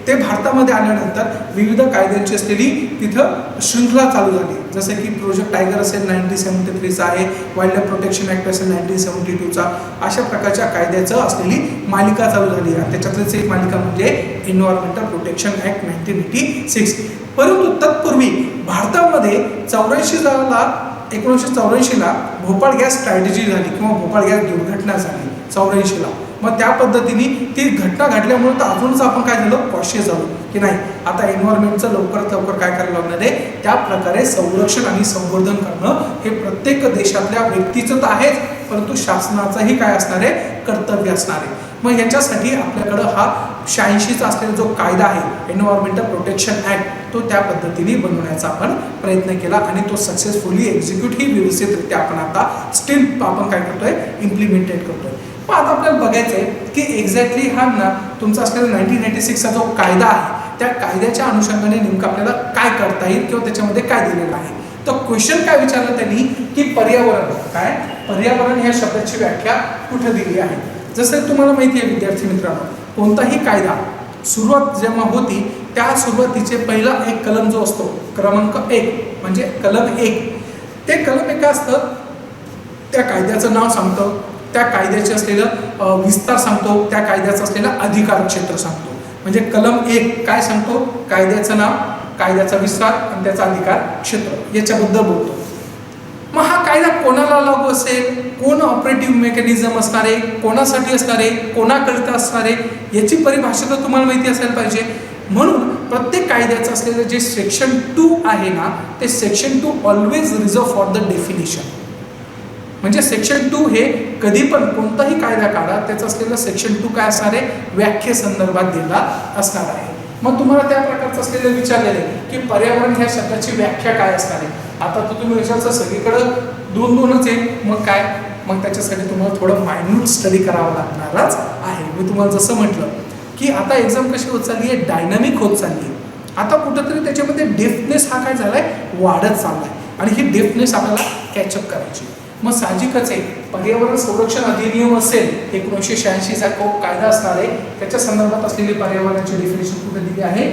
ते भारतामध्ये आल्यानंतर विविध कायद्यांची असलेली तिथं शृंखला चालू झाली, जसं की प्रोजेक्ट टायगर असेल 1973चा आहे, वाईल्ड लाईफ प्रोटेक्शन ऍक्ट असेल 1972चा, अशा प्रकारच्या कायद्याचं असलेली मालिका चालू झाली. आणि त्याच्यातलीच एक मालिका म्हणजे एन्व्हायरमेंटल प्रोटेक्शन ऍक्ट 1986. परंतु तत्पूर्वी भारतामध्ये 1984ला भोपाळ गॅस ट्रॅजेडी झाली किंवा भोपाळ गॅस दुर्घटना झाली 84ला. मग त्या पद्धतीने ती घटना घडल्यामुळे तर अजूनच आपण काय झालं, कॉशियस झालो की नाही, आता एन्व्हायरमेंटचं लवकरात लवकर काय करायला लागणार आहे, त्या प्रकारे संरक्षण आणि संवर्धन करणं हे प्रत्येक देशातल्या व्यक्तीचं तर आहेच, परंतु शासनाचंही काय असणार आहे, कर्तव्य असणार आहे. मग याच्यासाठी आपल्याकडं हा 86चा असलेला जो कायदा आहे एन्व्हायरमेंटल प्रोटेक्शन ऍक्ट, तो त्या पद्धतीने बनवण्याचा आपण प्रयत्न केला आणि तो सक्सेसफुली एक्झिक्यूट ही व्यवस्थितरित्या आपण आता स्टील आपण काय करतोय, इम्प्लिमेंटेड करतोय. पण आता आपल्याला बघायचं आहे की एक्झॅक्टली हा ना तुमचा असलेला 1986चा जो कायदा आहे, त्या कायद्याच्या अनुषंगाने नेमकं आपल्याला काय करता येईल किंवा त्याच्यामध्ये काय दिलेलं आहे. तर क्वेश्चन काय विचारलं त्यांनी की पर्यावरण ह्या शब्दाची व्याख्या कुठे दिली आहे. जसं तुम्हाला माहिती आहे विद्यार्थी मित्रांनो, कोणताही कायदा सुरुवात जेव्हा होती त्या सुरुवातीचे पहिला एक कलम जो असतो, क्रमांक 1 म्हणजे कलम 1, ते कलम 1 असतं, त्या कायद्याचं नाव सांगतं, त्या कायद्याचे असलेलं विस्तार सांगतो, त्या कायद्याचं असलेलं अधिकार क्षेत्र सांगतो. म्हणजे कलम 1 काय सांगतो, कायद्याचं नाव, कायद्याचा विस्तार आणि त्याचा अधिकार क्षेत्र याच्याबद्दल बोलतो. मग हा कायदा कोणाला लागू असेल, कोण ऑपरेटिव्ह मेकॅनिझम असणार आहे, कोणासाठी असणार आहे, कोणाकरिता असणार आहे, याची परिभाषा तर तुम्हाला माहिती असायला पाहिजे. म्हणून प्रत्येक कायद्याचं असलेलं जे सेक्शन 2 आहे ना, ते section 2 always reserve for the definition. म्हणजे सेक्शन 2 हे कधी पण कोणताही कायदा काढा, त्याचं असलेलं सेक्शन 2 काय असणार आहे, व्याख्येसंदर्भात दिला असणार आहे. मग तुम्हाला त्या प्रकारचं असलेलं विचारलेलं आहे की पर्यावरण ह्या शब्दाची व्याख्या काय असणार आहे. आता तर तुम्ही विचारचं सगळीकडं 2-2च आहे, मग काय, मग त्याच्यासाठी तुम्हाला थोडं मायन्यूट स्टडी करावं लागणारच आहे. मी तुम्हाला जसं म्हटलं की आता एक्झाम कशी होत चालली आहे, डायनामिक होत चालली आहे. आता कुठंतरी त्याच्यामध्ये डेप्थनेस हा काय झालाय, वाढत चाललाय. आणि ही डेप्थनेस आपल्याला कॅचअप करायची. मग साहजिकच आहे, पर्यावरण संरक्षण अधिनियम असेल 1986चा कायदा असणार आहे, त्याच्या संदर्भात असलेली पर्यावरणाची डेफिनेशन कुठे दिली आहे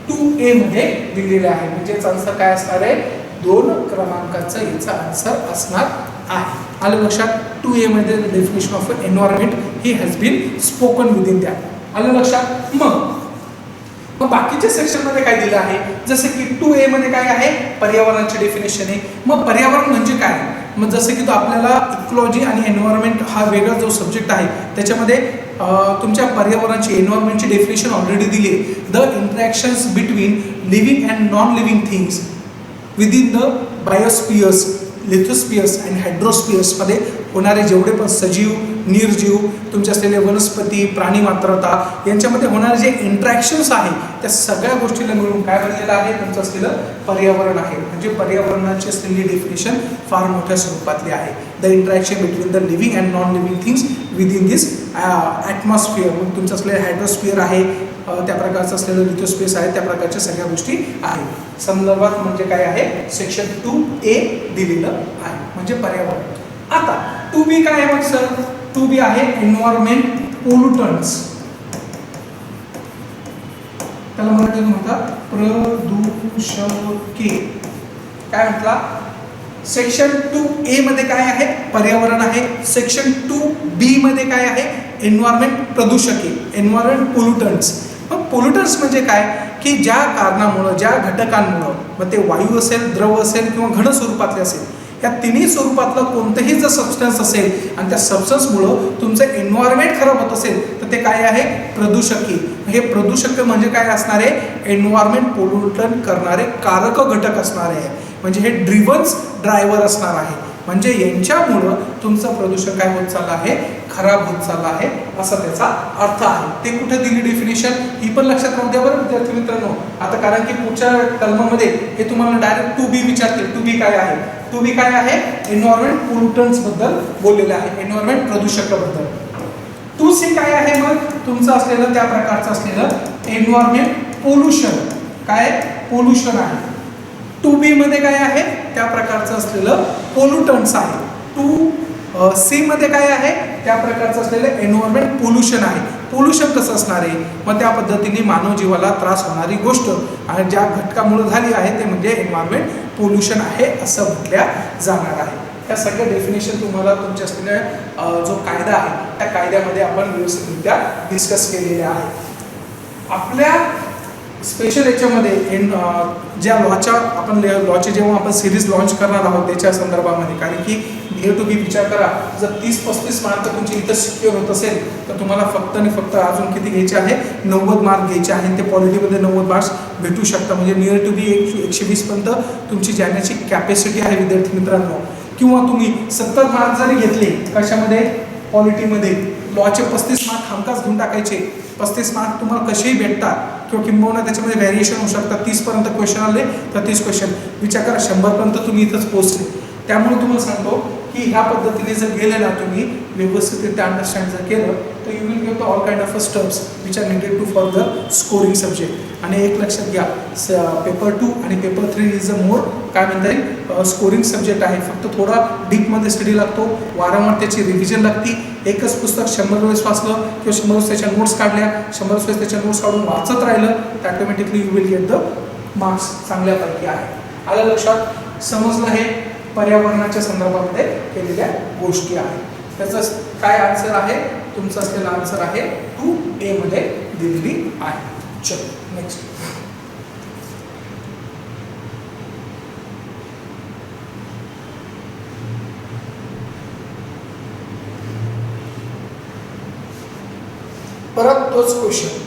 2A मध्ये दिलेले आहे. म्हणजेच आन्सर काय असणार आहे 2 क्रमांकाचं याचा आन्सर असणार आहे. आलं लक्षात. 2A मध्ये डेफिनेशन ऑफ एन्व्हायरमेंट ही has been spoken within that. आलं लक्षात. मग बाकीच्या सेक्शन मध्ये काय दिलं आहे, जसं की 2A मध्ये काय आहे पर्यावरणाची डेफिनेशन आहे. मग पर्यावरण म्हणजे काय, मग जसं की तो आपल्याला इकोलॉजी आणि एन्व्हायरमेंट हा वेगळा जो सब्जेक्ट आहे त्याच्यामध्ये तुमच्या पर्यावरणाची एन्व्हायरमेंटची डेफिनेशन ऑलरेडी दिली आहे. The interactions between living and non living things within the biospheres, lithospheres and हायड्रोस्पियर्समध्ये होणारे जेवढे पण सजीव, निर्जीव, तुमचे असलेले वनस्पती, प्राणी मात्रता यांच्यामध्ये होणारे जे इंटरॅक्शन्स आहे त्या सगळ्या गोष्टीला मिळून काय बनलेलं आहे तुमचं असलेलं पर्यावरण आहे. म्हणजे पर्यावरणाची असलेली डेफिनेशन फार मोठ्या स्वरूपातली आहे. The interaction between the living and non living things within this atmosphere. मग तुमचं असलेलं हायड्रोस्फिअर आहे, त्या प्रकारचं असलेलं लिथोस्पेस आहे, त्या प्रकारच्या सगळ्या गोष्टी आहेत. संदर्भात म्हणजे काय आहे सेक्शन 2A दिलेलं आहे म्हणजे पर्यावरण. आता 2B काय आहे मग सर, 2B आहे एन्व्हायरमेंट पोल्युटंट्स. त्याला मराठीत म्हणतात प्रदूषके. काय म्हटला सेक्शन 2A मध्ये काय आहे पर्यावरण आहे. सेक्शन 2B मध्ये काय आहे एन्व्हायरमेंट प्रदूषके, एन्व्हायरमेंट पोल्युटंट्स. मग पोल्युटंट्स म्हणजे काय की ज्या कारणामुळं, ज्या घटकांमुळं, मग ते वायू असेल, द्रव असेल किंवा घन स्वरूपातले असेल, या तिन्ही स्वरूपातलं कोणतंही जर सबस्टन्स असेल आणि त्या सबस्टन्समुळं तुमचं एन्व्हायरमेंट खराब होत असेल तर ते काय आहे प्रदूषके. हे प्रदूषक म्हणजे काय असणार आहे एन्व्हायरमेंट पोल्युटन करणारे कारक घटक असणार आहे. म्हणजे हे ड्रायव्हर असणार आहे. म्हणजे यांच्यामुळं तुमचं प्रदूषण काय होत चाललं आहे खराब होत चाललं आहे असा त्याचा अर्थ आहे. ते कुठे दिली डेफिनेशन ही पण लक्षात राहू द्या बरं विद्यार्थी मित्रांनो. आता कारण की पुढच्या कलमामध्ये हे तुम्हाला डायरेक्ट 2B विचारतील. 2B काय आहे, 2B काय आहे एन्व्हायरमेंट पोल्युटंट्स बद्दल बोललेलं आहे, एन्व्हायरमेंट प्रदूषकाबद्दल. 2C काय आहे मग तुमचं असलेलं त्या प्रकारचं असलेलं एन्व्हायरमेंट पोल्युशन. काय पोल्युशन आहे. 2B मध्ये काय आहे त्या प्रकारचं असलेलं पोल्युटंट्स आहे. 2C मध्ये काय आहे त्या प्रकारचं असलेलं एन्व्हायरमेंट पोल्युशन आहे. पोल्युशन कसं असणार आहे मग त्या पद्धतीने मानव जीवाला त्रास होणारी गोष्ट आणि ज्या घटकामुळे झाली आहे ते म्हणजे एन्व्हायरमेंट पोल्युशन आहे असं म्हटल्या जाणार आहे. या सगळ्या डेफिनेशन तुम्हाला तुमच्या असलेल्या जो कायदा आहे त्या कायद्यामध्ये आपण व्यवस्थितरित्या डिस्कस केलेले आहे. आपल्या स्पेशल याच्यामध्ये ज्या लॉच्या आपण लॉचे जेव्हा आपण सिरीज लॉन्च करणार आहोत त्याच्या संदर्भामध्ये, कारण की नियर टू बी विचार करा जर 30-35 मार्क तुमचे इथं सिक्युअर होत असेल तर तुम्हाला फक्त आणि फक्त अजून किती घ्यायचे आहे 90 मार्क घ्यायचे आहेत. ते पॉलिटीमध्ये 90 मार्क्स भेटू शकतात. म्हणजे नियर टू बी 120 पर्यंत तुमची जाण्याची कॅपॅसिटी आहे विद्यार्थी मित्रांनो. किंवा तुम्ही 70 मार्क जरी घेतले कशामध्ये पॉलिटीमध्ये लॉचे 35 मार्क हमखास घेऊन टाकायचे. 35 मार्क तुम्हाला कसेही भेटतात किंवा किंबहुना त्याच्यामध्ये व्हॅरिएशन होऊ शकतात. 30 पर्यंत क्वेश्चन आले तर 30 क्वेश्चन विचार करा 100 पर्यंत तुम्ही इथंच पोहोचले. त्यामुळे तुम्हाला सांगतो की ह्या पद्धतीने जर गेले ना तुम्ही व्यवस्थितरित्या अंडरस्टँड जर केलं तर you will get all kind of stubs which are needed to further scoring subject. आणि एक लक्षात घ्या पेपर 2 आणि पेपर 3 इज अ मोर काय म्हणता येईल स्कोरिंग सब्जेक्ट आहे. फक्त थोडा डीपमध्ये स्टडी लागतो, वारंवार त्याची रिव्हिजन लागती. एकच पुस्तक 100 वेळेस वाचलं किंवा 100 वेळेस त्याच्या नोट्स काढल्या, 100 वेळेस त्याच्या नोट्स काढून वाचत राहिलं तर automatically you will get the marks चांगल्यापैकी आहे. आलं लक्षात. समजलं हे पर्यावरणाच्या संदर्भामध्ये केलेल्या गोष्टी आहेत. त्याचं काय आन्सर आहे तुमचं असलेला आन्सर आहे 2A मध्ये दिलेली आहे. चलो नेक्स्ट. परत तोच क्वेश्चन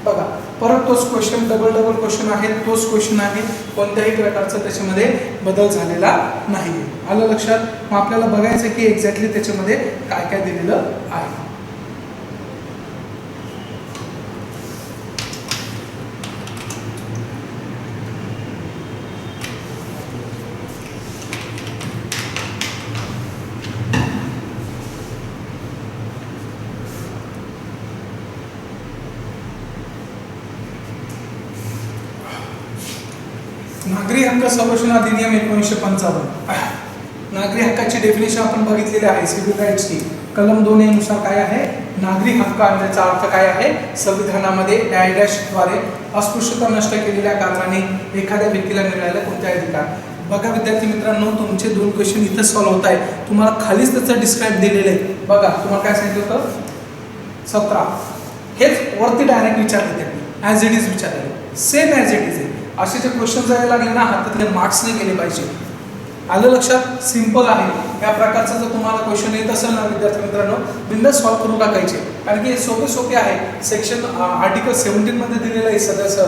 बघा, परत तोच क्वेश्चन डबल क्वेश्चन आहे, तोच क्वेश्चन आहे. कोणत्याही प्रकारचा त्याच्यामध्ये बदल झालेला नाही. आलं लक्षात. मग आपल्याला बघायचं की एक्झॅक्टली त्याच्यामध्ये काय काय दिलेलं आहे. नागरी हक्क संरक्षण अधिनियम 1955. नागरी हक्काची डेफिनेशन आपण बघितलेली आहे सिव्हिल राईट्सची. कलम 2A नुसार काय आहे, नागरी हक्क आणि त्याचा अर्थ काय आहे, संविधानामध्ये द्वारे अस्पृश्यता नष्ट केलेल्या कारणाने एखाद्या व्यक्तीला मिळालेला कोणत्याही अधिकार. बघा विद्यार्थी मित्रांनो, तुमचे 2 क्वेश्चन इथे सॉल्व्ह होत आहे. तुम्हाला खालीच त्याचं डिस्क्राईब दिलेलं आहे. बघा तुम्हाला काय सांगितलं होतं 17, हेच वरती डायरेक्ट विचारले त्यांनी, ॲज इट इज विचारले, सेम ॲज इट इज आहे. असे जे क्वेश्चन जायला लागले ना, हातातले मार्क्स नाही गेले पाहिजे. आलं लक्षात? सिंपल आहे. या प्रकारचा जर तुम्हाला क्वेश्चन येत असेल ना विद्यार्थी मित्रांनो, बिंदास सॉल्व्ह करून टाकायचे, कारण की हे सोपे आहे. सेक्शन आर्टिकल 17 मध्ये दिलेलं आहे सदस्य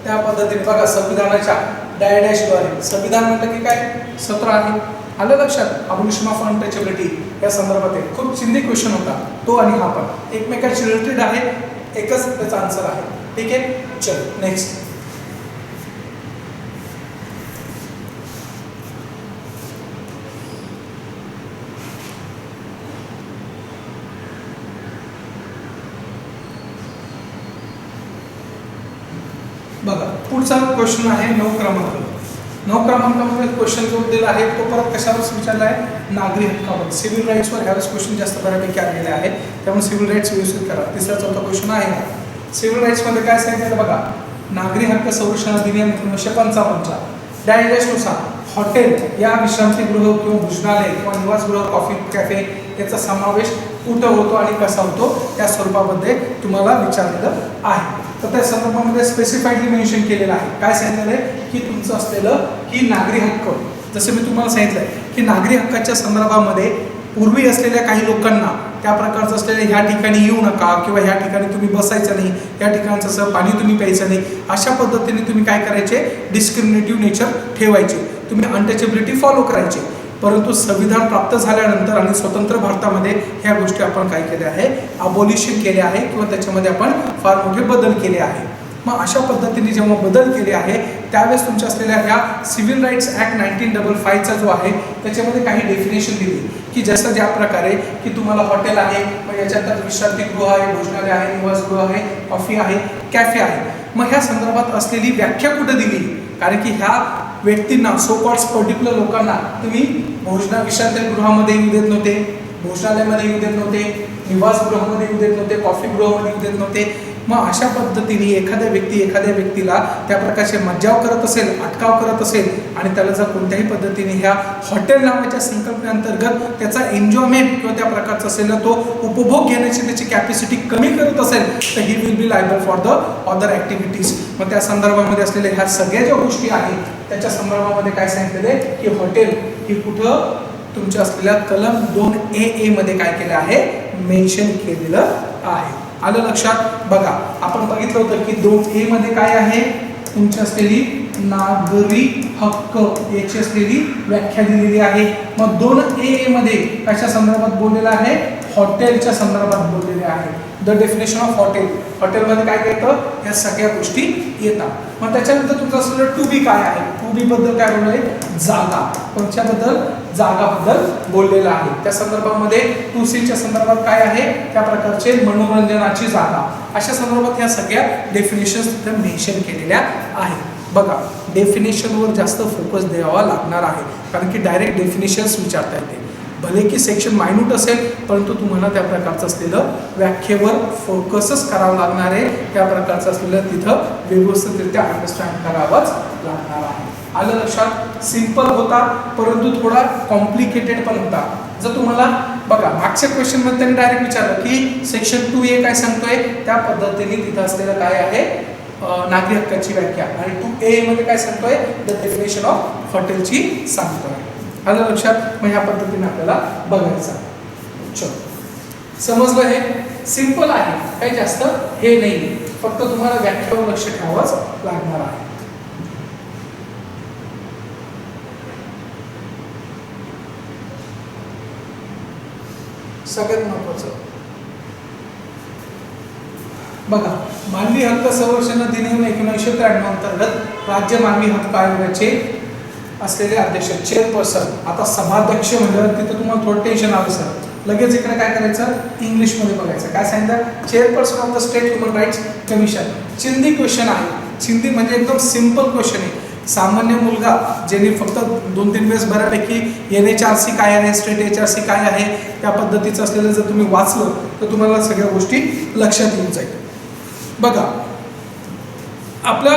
त्या पद्धतीने. बघा संविधानाच्या द्वारे, संविधान म्हटलं की काय 17 आहे. आलं लक्षात? अबॉलिशन ऑफ अनटचेबिलिटी या संदर्भात खूप चिंदी क्वेश्चन होता तो, आणि हा पण एकमेकांशी रिलेटेड आहे, एकच त्याचा आन्सर आहे. ठीक आहे, चल नेक्स्ट. बघा पुढचा क्वेश्चन आहे 9 क्रमांक. 9 क्रमांकामध्ये क्वेश्चन जो दिला आहे तो परत कशावर विचारला आहे, नागरी हक्कावर, सिव्हिल राईट्सवर. ह्यावेळेस क्वेश्चन जास्त बऱ्यापैकी आलेले आहे, त्यामुळे सिव्हिल राईट्स व्यवस्थित करा. तिसरा चौथा क्वेश्चन आहे सिव्हिल राईट्समध्ये काय सांगितलं बघा, नागरी हक्क संरक्षण अधिनियम 1955 नुसार हॉटेल या विश्रांतीगृह किंवा भोजनालय किंवा निवासगृह, कॉफी कॅफे याचा समावेश कुठं होतो आणि कसा होतो त्या स्वरूपामध्ये तुम्हाला विचारलेलं आहे. तर त्या संदर्भामध्ये स्पेसिफाईडली मेन्शन केलेलं आहे. काय सांगितलेलं आहे की तुमचं असलेलं की नागरी हक्क, जसं मी तुम्हाला सांगितलं की नागरी हक्काच्या संदर्भामध्ये पूर्वी असलेल्या काही लोकांना त्या प्रकारचं असलेल्या ह्या ठिकाणी येऊ नका किंवा ह्या ठिकाणी तुम्ही बसायचं नाही, या ठिकाणचं असं पाणी तुम्ही प्यायचं नाही, अशा पद्धतीने तुम्ही काय करायचे, डिस्क्रिमिनेटिव्ह नेचर ठेवायचे, तुम्ही अनटचेबिलिटी फॉलो करायचे. परंतु संविधान प्राप्त झाल्यानंतर आणि स्वतंत्र भारतामध्ये ह्या गोष्टी आपण काय केल्या आहे, अबॉलिशन केले आहे किंवा त्याच्यामध्ये आपण फार मोठे बदल केले आहे. मग अशा पद्धतीने जेव्हा बदल केले आहे त्यावेळेस तुमच्या असलेल्या ह्या सिव्हिल राईट्स ॲक्ट 1955चा जो आहे त्याच्यामध्ये काही डेफिनेशन दिली की जसं ज्या प्रकारे की तुम्हाला हॉटेल आहे, मग याच्यात विश्रांतीगृह आहे, भोजनालय आहे, निवासगृह आहे, कॉफी आहे, कॅफे आहे. मग ह्या संदर्भात असलेली व्याख्या कुठं दिली, कारण की ह्या व्यक्तींना सो कॉल्ड पर्टिक्युलर लोकांना तुम्ही विश्रांतीगृहामध्ये येऊ देत नव्हते, भोजनालयामध्ये येऊ देत नव्हते, निवासगृहामध्ये येऊ देत नव्हते, कॉफी गृहामध्ये येऊ देत नव्हते. मग अशा पद्धतीने एखाद्या व्यक्तीला त्या प्रकारचे मज्जाव करत असेल, अटकाव करत असेल आणि त्याला जर कोणत्याही पद्धतीने ह्या हॉटेल नावाच्या संकल्पनेअंतर्गत त्याचा एन्जॉयमेंट किंवा त्या प्रकारचा असेल तो उपभोग घेण्याची त्याची कॅपॅसिटी कमी करत असेल तर he will be liable for the other activities. मग त्या संदर्भामध्ये असलेल्या ह्या सगळ्या ज्या गोष्टी आहेत त्याच्या संदर्भामध्ये काय सांगितलेलं आहे की हॉटेल ही कुठं तुमच्या असलेल्या कलम 2AA मध्ये काय केलं आहे, मेन्शन केलेलं आहे. आलं लक्षात? बघा आपण बघितलं होतं की 2A मध्ये काय आहे, तुमची असलेली नागरी हक्क याची असलेली व्याख्या दिलेली आहे. मग 2AA मध्ये कशा संदर्भात बोललेलं आहे, हॉटेलच्या संदर्भात बोललेले आहे. द डेफिनेशन ऑफ हॉटेल, हॉटेलमध्ये काय येतं, या सगळ्या गोष्टी येतात. मग त्याच्यानंतर तुमचं असलेलं 2B काय आहे, 2B बद्दल काय बोलले, जागा, कोणत्याबद्दल, जागाबद्दल बोललेलं आहे. त्या संदर्भामध्ये 2C च्या संदर्भात काय आहे, त्या प्रकारचे मनोरंजनाची जागा, अशा संदर्भात या सगळ्या डेफिनेशन्स तिथे मेन्शन केलेल्या आहेत. बघा डेफिनेशनवर जास्त फोकस द्यावा लागणार आहे, कारण की डायरेक्ट डेफिनेशन्स विचारता येते. भले की सेक्शन मायन्यूट असेल परंतु तुम्हाला त्या प्रकारचं असलेलं व्याख्येवर फोकसच करावं लागणार आहे. त्या प्रकारचं असलेलं तिथं व्यवस्थितरित्या अंडरस्टँड करावंच लागणार आहे. आलं लक्षात? सिंपल होता परंतु थोडा कॉम्प्लिकेटेड पण होता. जर तुम्हाला बघा मागच्या क्वेश्चनमध्ये त्यांनी डायरेक्ट विचारलं की सेक्शन 2A काय सांगतोय, त्या पद्धतीने तिथं असलेलं काय आहे, नागरी हक्काची व्याख्या, आणि 2A मध्ये काय सांगतोय, द डेफिनेशन ऑफ हॉटेलची सांगतोय. आलं लक्षात? मग ह्या पद्धतीने आपल्याला बघायचं. चलो समजलं, हे सिंपल आहे, काही जास्त हे नाही, फक्त तुम्हाला व्याख्यावर लक्ष ठेवावंच लागणार आहे. सगळ्यात महत्वाचं बघा, मानवी हक्क संरक्षण अधिनियम 1993 अंतर्गत राज्य मानवी हक्क आयोगाचे असलेले अध्यक्ष चेअरपर्सन. आता सभाध्यक्ष म्हणजे तिथं तुम्हाला थोडं टेन्शन आलं सर, लगेच इकडे काय करायचं, इंग्लिशमध्ये बघायचं. काय सांगितलं, chairperson of the state human rights commission. चिंदी क्वेश्चन आहे, चिंदी म्हणजे एकदम सिंपल क्वेश्चन आहे. सामान्य मुलगा ज्यांनी फक्त 2-3 वेळेस बऱ्यापैकी NHRC काय आहे, स्टेट HRC काय आहे त्या पद्धतीचं असलेलं जर तुम्ही वाचलं तर तुम्हाला सगळ्या गोष्टी लक्षात येऊन जाईल. बघा, आपल्या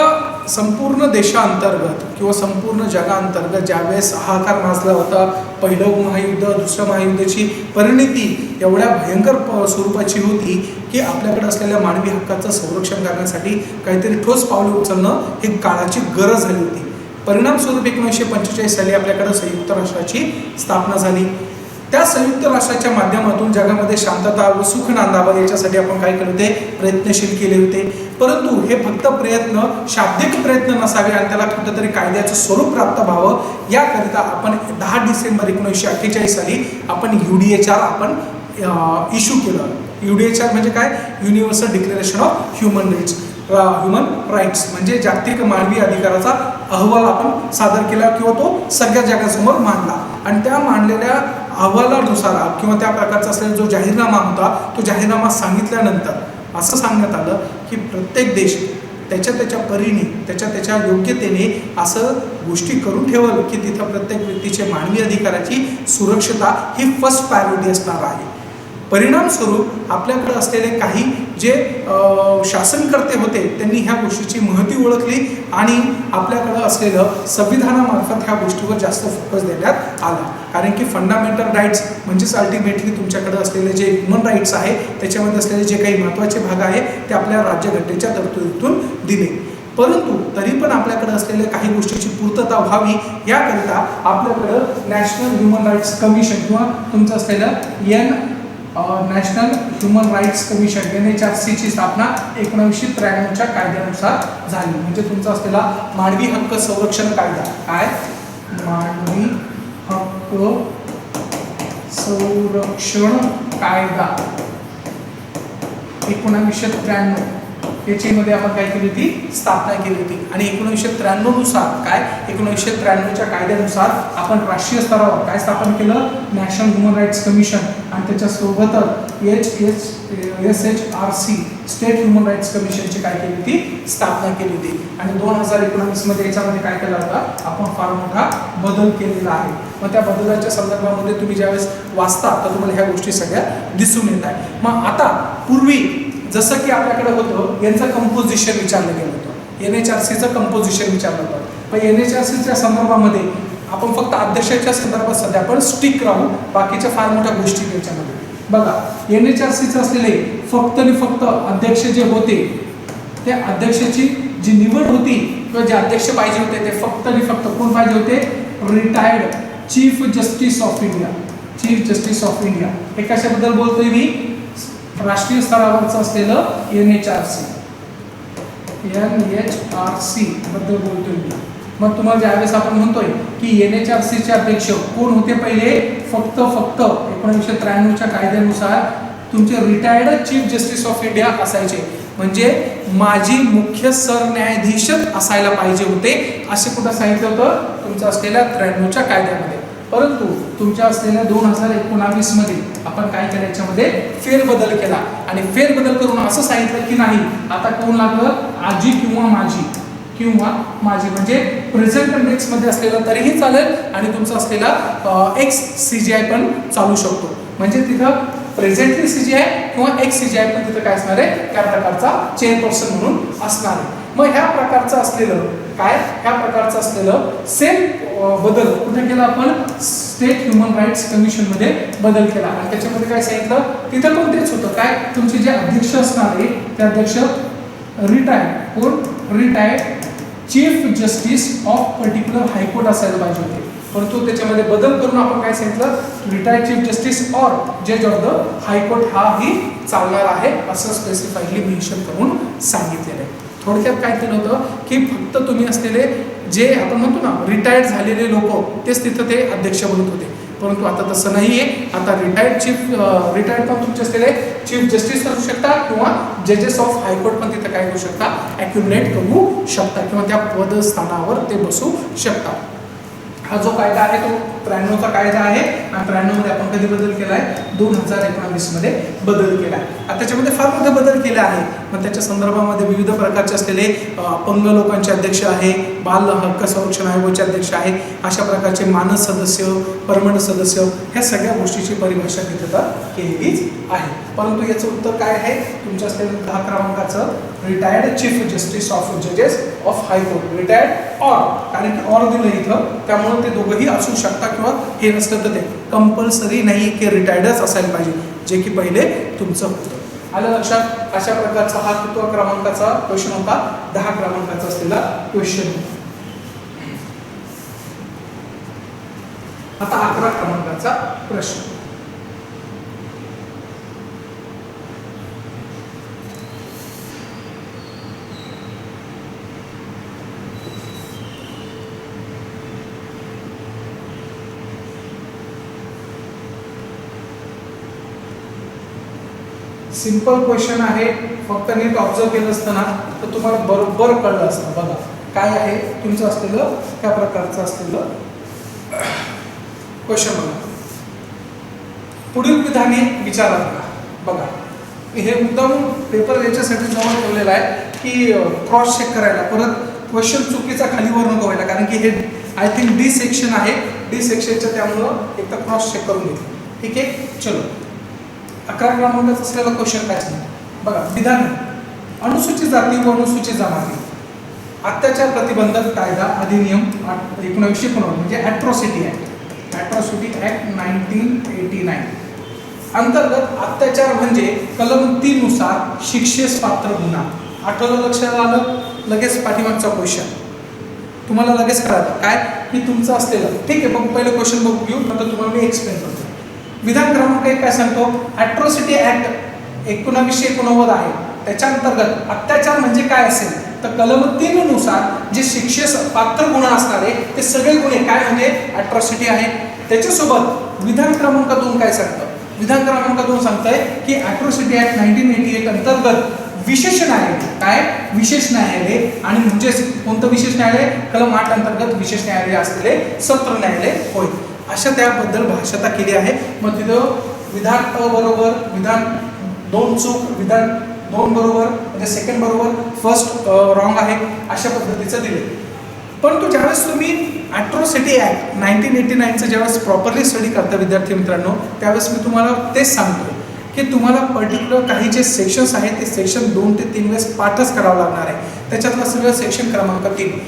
संपूर्ण देशांतर्गत किंवा संपूर्ण जगांतर्गत ज्यावेळेस हाहाकार माजला होता, पहिलं महायुद्ध, दुसरं महायुद्धाची परिणिती एवढ्या भयंकर स्वरूपाची होती की आपल्याकडे असलेल्या मानवी हक्काचं संरक्षण करण्यासाठी काहीतरी ठोस पावले उचलणं ही काळाची गरज झाली होती. परिणामस्वरूप 1945 साली आपल्याकडे संयुक्त राष्ट्राची स्थापना झाली. त्या संयुक्त राष्ट्राच्या माध्यमातून जगामध्ये शांतता व सुख नांदावं याच्यासाठी आपण काय केले होते, प्रयत्नशील केले होते. परंतु हे फक्त प्रयत्न शाब्दिक प्रयत्न नसावे आणि त्याला कुठेतरी कायद्याचं स्वरूप प्राप्त व्हावं याकरिता आपण 10 डिसेंबर 1948 साली आपण UDHR आपण इश्यू केलं. UDHR म्हणजे काय, universal declaration of human rights म्हणजे जागतिक मानवी अधिकाराचा अहवाल आपण सादर केला किंवा तो सगळ्या जगासमोर मांडला. आणि त्या मांडलेल्या अहवालानुसार किंवा त्या प्रकारचा असलेला जो जाहीरनामा होता तो जाहीरनामा सांगितल्यानंतर असं सांगण्यात आलं की प्रत्येक देश त्याच्या परीने त्याच्या योग्यतेने असं गोष्टी करून ठेवल की तिथं प्रत्येक व्यक्तीचे मानवी अधिकाराची सुरक्षता ही फर्स्ट प्रायोरिटी असणार आहे. परिणामस्वरूप आपल्याकडे असलेले काही जे शासनकर्ते होते त्यांनी ह्या गोष्टीची महती ओळखली आणि आपल्याकडं असलेलं संविधानामार्फत ह्या गोष्टीवर जास्त फोकस देण्यात आला. कारण की फंडामेंटल राईट्स म्हणजेच अल्टिमेटली तुमच्याकडे असलेले जे ह्युमन राईट्स आहे त्याच्यामध्ये असलेले जे काही महत्त्वाचे भाग आहे ते आपल्या राज्यघटनेच्या तरतुदीतून दिले. परंतु तरी पण आपल्याकडे असलेल्या काही गोष्टीची पूर्तता व्हावी याकरिता आपल्याकडं नॅशनल ह्युमन राईट्स कमिशन किंवा तुमचं असलेलं national human rights commission NHRC ची स्थापना 1993च्या कायद्यानुसार झाली. म्हणजे तुमचा असलेला मानवी हक्क संरक्षण कायदा, काय मानवी हक्क संरक्षण कायदा 1993 याच्यामध्ये आपण काय केली होती, स्थापना केली होती. आणि 1993 नुसार काय 1993च्या कायद्यानुसार आपण राष्ट्रीय स्तरावर काय स्थापन केलं, नॅशनल ह्युमन राईट्स कमिशन आणि त्याच्यासोबतच SHRC स्टेट ह्युमन राईट्स कमिशनची काय केली होती, स्थापना केली होती. आणि 2019 मध्ये याच्यामध्ये काय केलं होता, आपण फार मोठा बदल केलेला आहे. मग त्या बदलाच्या संदर्भामध्ये तुम्ही ज्यावेळेस वाचता तर तुम्हाला ह्या गोष्टी सगळ्या दिसून येत आहे. मग आता पूर्वी जसं की आपल्याकडे होतं यांचं कंपोजिशन विचारलं गेलं होतं, NHRCचं कंपोजिशन विचारलं होतं. पण NHRCच्या संदर्भामध्ये आपण फक्त अध्यक्षाच्या संदर्भात सध्या आपण स्टिक राहू, बाकीच्या फार मोठ्या गोष्टी त्याच्यामध्ये. बघा, NHRCचं असलेले फक्त आणि फक्त अध्यक्ष जे होते त्या अध्यक्षाची जी निवड होती किंवा जे अध्यक्ष पाहिजे होते ते फक्त आणि फक्त कोण पाहिजे होते, retired chief justice of India. Chief justice of India हे कशाबद्दल बोलतोय मी, राष्ट्रीय स्तरावरचं असलेलं NHRC बद्दल बोलतोय मी. मग तुम्हाला ज्यावेळेस आपण म्हणतोय की NHRCचे अध्यक्ष कोण होते पहिले, फक्त 1993च्या कायद्यानुसार तुमचे retired chief justice of India असायचे. म्हणजे माजी मुख्य सरन्यायाधीशच असायला पाहिजे होते असे कुठं सांगितलं होतं तुमचं असलेल्या 93च्या कायद्यामध्ये. परंतु तुमच्या असलेल्या 2019 मध्ये आपण काय केलं, याच्यामध्ये फेरबदल केला आणि फेरबदल करून असं सांगितलं की नाही आता कोण लागलं, आजी किंवा माझी म्हणजे प्रेझेंट इंडेक्स मध्ये असलेला तरीही चालेल आणि तुमचा असलेला एक्स CGI पण चालू शकतो. म्हणजे तिथं प्रेझेंटली CGI किंवा एक्स CGI पण तिथं काय असणार आहे, त्या प्रकारचा चेअरपर्सन म्हणून असणार आहे. मग ह्या प्रकारचं असलेलं ह्या प्रकारचं असलेलं सेम बदल कुठे केला आपण, स्टेट ह्युमन राईट्स कमिशन मध्ये बदल केला. आणि त्याच्यामध्ये काय सांगितलं, तिथं पण तेच होतं काय, तुमचे जे अध्यक्ष असणार आहे ते अध्यक्ष retired chief justice of particular high court असायला पाहिजे होते. परंतु त्याच्यामध्ये बदल करून आपण काय सांगितलं, रिटायर्ड चीफ जस्टिस ऑर जज ऑफ द हायकोर्ट हाही चालणार आहे असं स्पेसिफाईडली मेन्शन करून सांगितलेलं आहे. थोडक्यात काय केलं होतं की फक्त तुम्ही असलेले जे आपण म्हणतो ना रिटायर्ड झालेले लोक तेच तिथं ते अध्यक्ष बनत होते. परंतु आता तसं नाही आहे. आता रिटायर्ड पण तुमचे असलेले चीफ जस्टिस असू शकता किंवा जजेस ऑफ हायकोर्ट पण तिथं काय करू शकता, ॲक्युमुलेट करू शकता किंवा त्या पदस्थानावर ते बसू शकता. हा जो कायदा आहे तो 93चा कायदा आहे आणि 93 मध्ये आपण कधी बदल केला आहे, 2019 मध्ये बदल केला आहे. आता त्याच्यामध्ये फार मोठे बदल केले आहे. मग त्याच्या संदर्भामध्ये विविध प्रकारचे असलेले अपंग लोकांचे अध्यक्ष आहे, बाल हक्क संरक्षण आयोगाचे अध्यक्ष आहे, अशा प्रकारचे मानस सदस्य, परमनंट सदस्य, ह्या सगळ्या गोष्टीची परिभाषा तिथे केलेलीच आहे. परंतु याचं उत्तर काय आहे? तुमच्या असलेलं 10 क्रमांकाचं रिटायर्ड चीफ जस्टिस ऑफ जजेस ऑफ हायकोर्ट, रिटायर्ड ऑर, कारण की ऑर दिलं इथं, त्यामुळे ते दोघंही असू शकतात किंवा हे नसलं तर ते कंपल्सरी नाही की रिटायर्डच असायला पाहिजे, जे की पहिले तुमचं होतं. आलं लक्षात? अशा प्रकारचा हा कितवा क्रमांकाचा क्वेश्चन होता? 10 क्रमांकाचा असलेला क्वेश्चन होता. आता 11 क्रमांकाचा प्रश्न. सिंपल क्वेश्चन आहे, फक्त नीट ऑब्झर्व केलं असतं ना तर तुम्हाला बरोबर कळलं असतं. बघा काय आहे तुमचं असलेलं, त्या प्रकारचं असलेलं क्वेश्चन. बघा पुढील विधाने विचारात. बघा हे मुद्दाम पेपर याच्यासाठी जवळ ठेवलेला आहे की क्रॉस चेक करायला, परत क्वेश्चन चुकीचा खालीवर नको व्हायला, कारण की हे आय थिंक डी सेक्शन आहे, डी सेक्शनच्या त्यामुळं एकदा क्रॉस चेक करून घेतलं. ठीक आहे, चलो 11 क्रमांकाचा असलेला क्वेश्चन काय सांगतो? बघा विधान, अनुसूचित जाती व अनुसूचित जमाती अत्याचार प्रतिबंधक कायदा अधिनियम 1989 म्हणजे ॲट्रॉसिटी ॲक्ट, ॲट्रॉसिटी ॲक्ट 1989 अंतर्गत अत्याचार म्हणजे कलम 3 नुसार शिक्षेस पात्र गुन्हा. आठवलं, लक्षात आलं? लगेच पाठीमागचा क्वेश्चन तुम्हाला लगेच कळतं काय की तुमचं असलेलं. ठीक आहे, मग पहिलं क्वेश्चन बघू घेऊ, नंतर तुम्हाला मी एक्सप्लेन करतो. विधान क्रमांक 1 काय सांगतो? ॲट्रॉसिटी ॲक्ट 1989 आहे, त्याच्या अंतर्गत अत्याचार म्हणजे काय असेल तर कलम 3 नुसार जे शिक्षेस पात्र गुन्हा असणार आहे ते सगळे गुन्हे काय म्हणजे ॲट्रॉसिटी आहे. त्याच्यासोबत विधान क्रमांक 2 काय सांगतं? विधान क्रमांक 2 सांगतंय की ॲट्रॉसिटी ॲक्ट 1988 अंतर्गत विशेष न्यायालय, काय विशेष न्यायालय, आणि म्हणजे कोणतं विशेष न्यायालय? कलम 8 अंतर्गत विशेष न्यायालय असलेले सत्र न्यायालय होय. अशा त्याबद्दल भाष्यता केली आहे. मग तिथं विधान अ बरोबर, विधान 2 चूक, विधान 2 बरोबर म्हणजे सेकंड बरोबर, फर्स्ट रॉंग आहे, अशा पद्धतीचं दिले. परंतु ज्यावेळेस तुम्ही ॲट्रॉसिटी ॲक्ट 1989चं ज्यावेळेस प्रॉपरली स्टडी करता विद्यार्थी मित्रांनो, त्यावेळेस मी तुम्हाला तेच सांगतो की तुम्हाला पर्टिक्युलर काही जे सेक्शन्स आहेत ते सेक्शन 2 ते 3 वेळेस पाठच करावं लागणार आहे. त्याच्यातलं सगळं सेक्शन क्रमांक 3,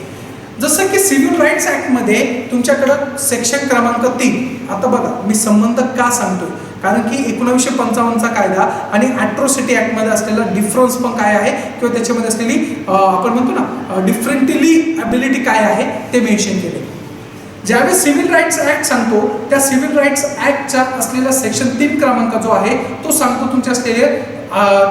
जसं की सिव्हिल राईट्स ॲक्टमध्ये तुमच्याकडं सेक्शन क्रमांक 3. आता बघा मी संबंध का सांगतोय, कारण की 1955चा कायदा आणि ॲट्रॉसिटी ॲक्टमध्ये असलेला डिफरन्स पण काय आहे किंवा त्याच्यामध्ये असलेली आपण म्हणतो ना डिफरंटली ॲबिलिटी काय आहे ते मेन्शन केले. ज्यावेळेस सिव्हिल राईट्स ॲक्ट सांगतो त्या सिव्हिल राईट्स ॲक्टचा असलेला सेक्शन 3 क्रमांक जो आहे तो सांगतो तुमच्या असलेले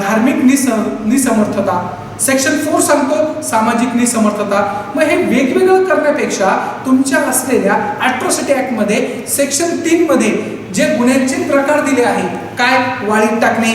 धार्मिक निसमर्थता. सेक्शन 4 सांगतो सामाजिक निसमर्थता. मग हे वेगवेगळं करण्यापेक्षा तुमच्या असलेल्या ॲट्रॉसिटी ॲक्टमध्ये सेक्शन 3 मध्ये जे गुन्ह्यांचे प्रकार दिले आहेत, काय वाळीत टाकणे,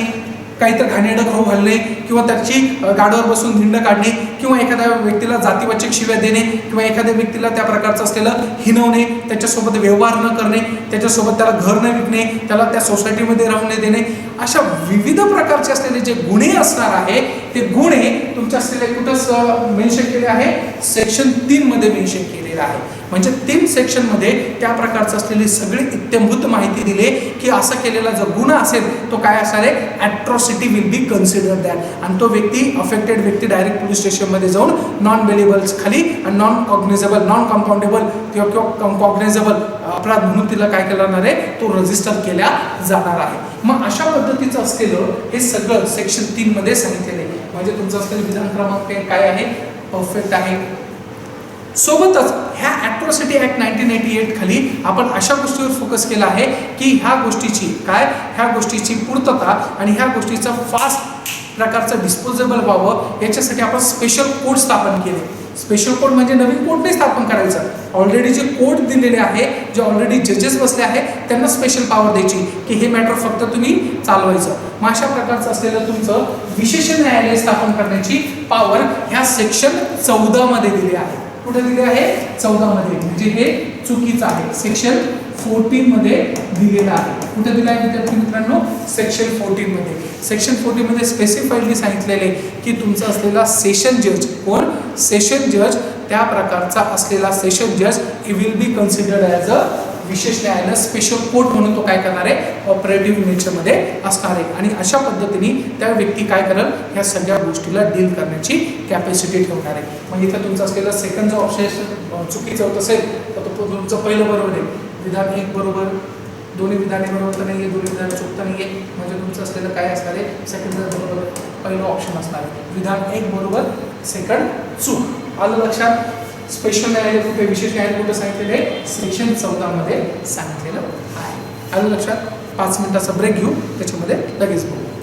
काहीतरी घाणेरडं खाऊ घालणे किंवा त्याची गाडीवर बसून धिंड काढणे किंवा एखाद्या व्यक्तीला जातीवाचक शिव्या देणे किंवा एखाद्या व्यक्तीला त्या प्रकारचं असलेलं हिनवणे, त्याच्यासोबत व्यवहार न करणे, त्याच्यासोबत त्याला घर न विकणे, त्याला त्या सोसायटीमध्ये राहून न देणे, अशा विविध प्रकारचे असलेले जे गुन्हे असणार आहे ते गुन्हे तुमच्या असलेले कुठं मेन्शन केले आहे? सेक्शन 3 मध्ये मेन्शन केलेलं आहे. म्हणजे 3 सेक्शनमध्ये त्या प्रकारचं असलेली सगळी इत्थंभूत माहिती दिली की असा केलेला जो गुन्हा असेल तो काय असणार आहे? Atrocity will be consider that. आणि तो व्यक्ती अफेक्टेड व्यक्ती डायरेक्ट पोलीस स्टेशनमध्ये जाऊन नॉन बेलेबल्स खाली आणि नॉन कॉग्नेजेबल, नॉन कंपाऊंडेबल किंवा कॉग्नेजेबल अपराध म्हणून तिला काय केलं जाणार आहे? तो रजिस्टर केला जाणार आहे. मग अशा पद्धतीचं असलेलं हे सगळं सेक्शन 3 मध्ये सांगितलेलं आहे. म्हणजे तुमचं असलेलं विधान क्रमांक काय आहे? परफेक्ट आहे. सोबतच ह्या ॲट्रॉसिटी ॲक्ट 1988 खाली आपण अशा गोष्टीवर फोकस केला आहे की ह्या गोष्टीची ह्या गोष्टीची पूर्तता आणि ह्या गोष्टीचं फास्ट प्रकारचं डिस्पोजेबल व्हावं याच्यासाठी आपण स्पेशल कोड स्थापन केले. स्पेशल कोड म्हणजे नवीन कोड नाही स्थापन करायचं, ऑलरेडी जे कोड दिलेले आहे, जे ऑलरेडी जजेस बसले आहेत त्यांना स्पेशल पॉवर द्यायची की हे मॅटर फक्त तुम्ही चालवायचं. मग अशा प्रकारचं असलेलं तुमचं विशेष न्यायालय स्थापन करण्याची पॉवर ह्या सेक्शन 14 मध्ये दिली आहे. कुठे दिले आहे? 14 मध्ये. म्हणजे हे चुकीचं आहे. सेक्शन 14 मध्ये दिलेलं आहे. कुठे दिलं आहे विद्यार्थी मित्रांनो? सेक्शन 14 मध्ये. सेक्शन 14 मध्ये स्पेसिफाईडली सांगितलेले की तुमचा असलेला सेशन जज कोण? सेशन जज त्या प्रकारचा असलेला सेशन जज विल बी कन्सिडर्ड ॲज अ विशेष न्यायालय स्पेशल कोर्ट म्हणून तो काय करणार आहे, ऑपरेटिव्ह नेचरमध्ये असणार आहे. आणि अशा पद्धतीने त्या व्यक्ती काय करेल, ह्या सगळ्या गोष्टीला डील करण्याची कॅपॅसिटी ठेवणार आहे. मग इथं तुमचा असलेला सेकंड जो ऑप्शन चुकीचं होत असेल तर तो तुमचं पहिलं बरोबर आहे. विधान 1 बरोबर, दोन्ही विधाने बरोबर तर नाही आहे, दोन्ही विधान चुकतं नाही आहे, म्हणजे तुमचं असलेलं काय असणार आहे, सेकंड बरोबर पहिलं ऑप्शन असणार आहे. विधान 1 बरोबर, सेकंड चूक. आलं लक्षात. स्पेशल न्यायालय कुठे, विशेष न्यायालय कुठे सांगितलेलं आहे, सेक्शन 14 मध्ये सांगितलेलं आहे. आलं लक्षात. 5 मिनिटाचा ब्रेक घेऊ, त्याच्यामध्ये लगेच बघू.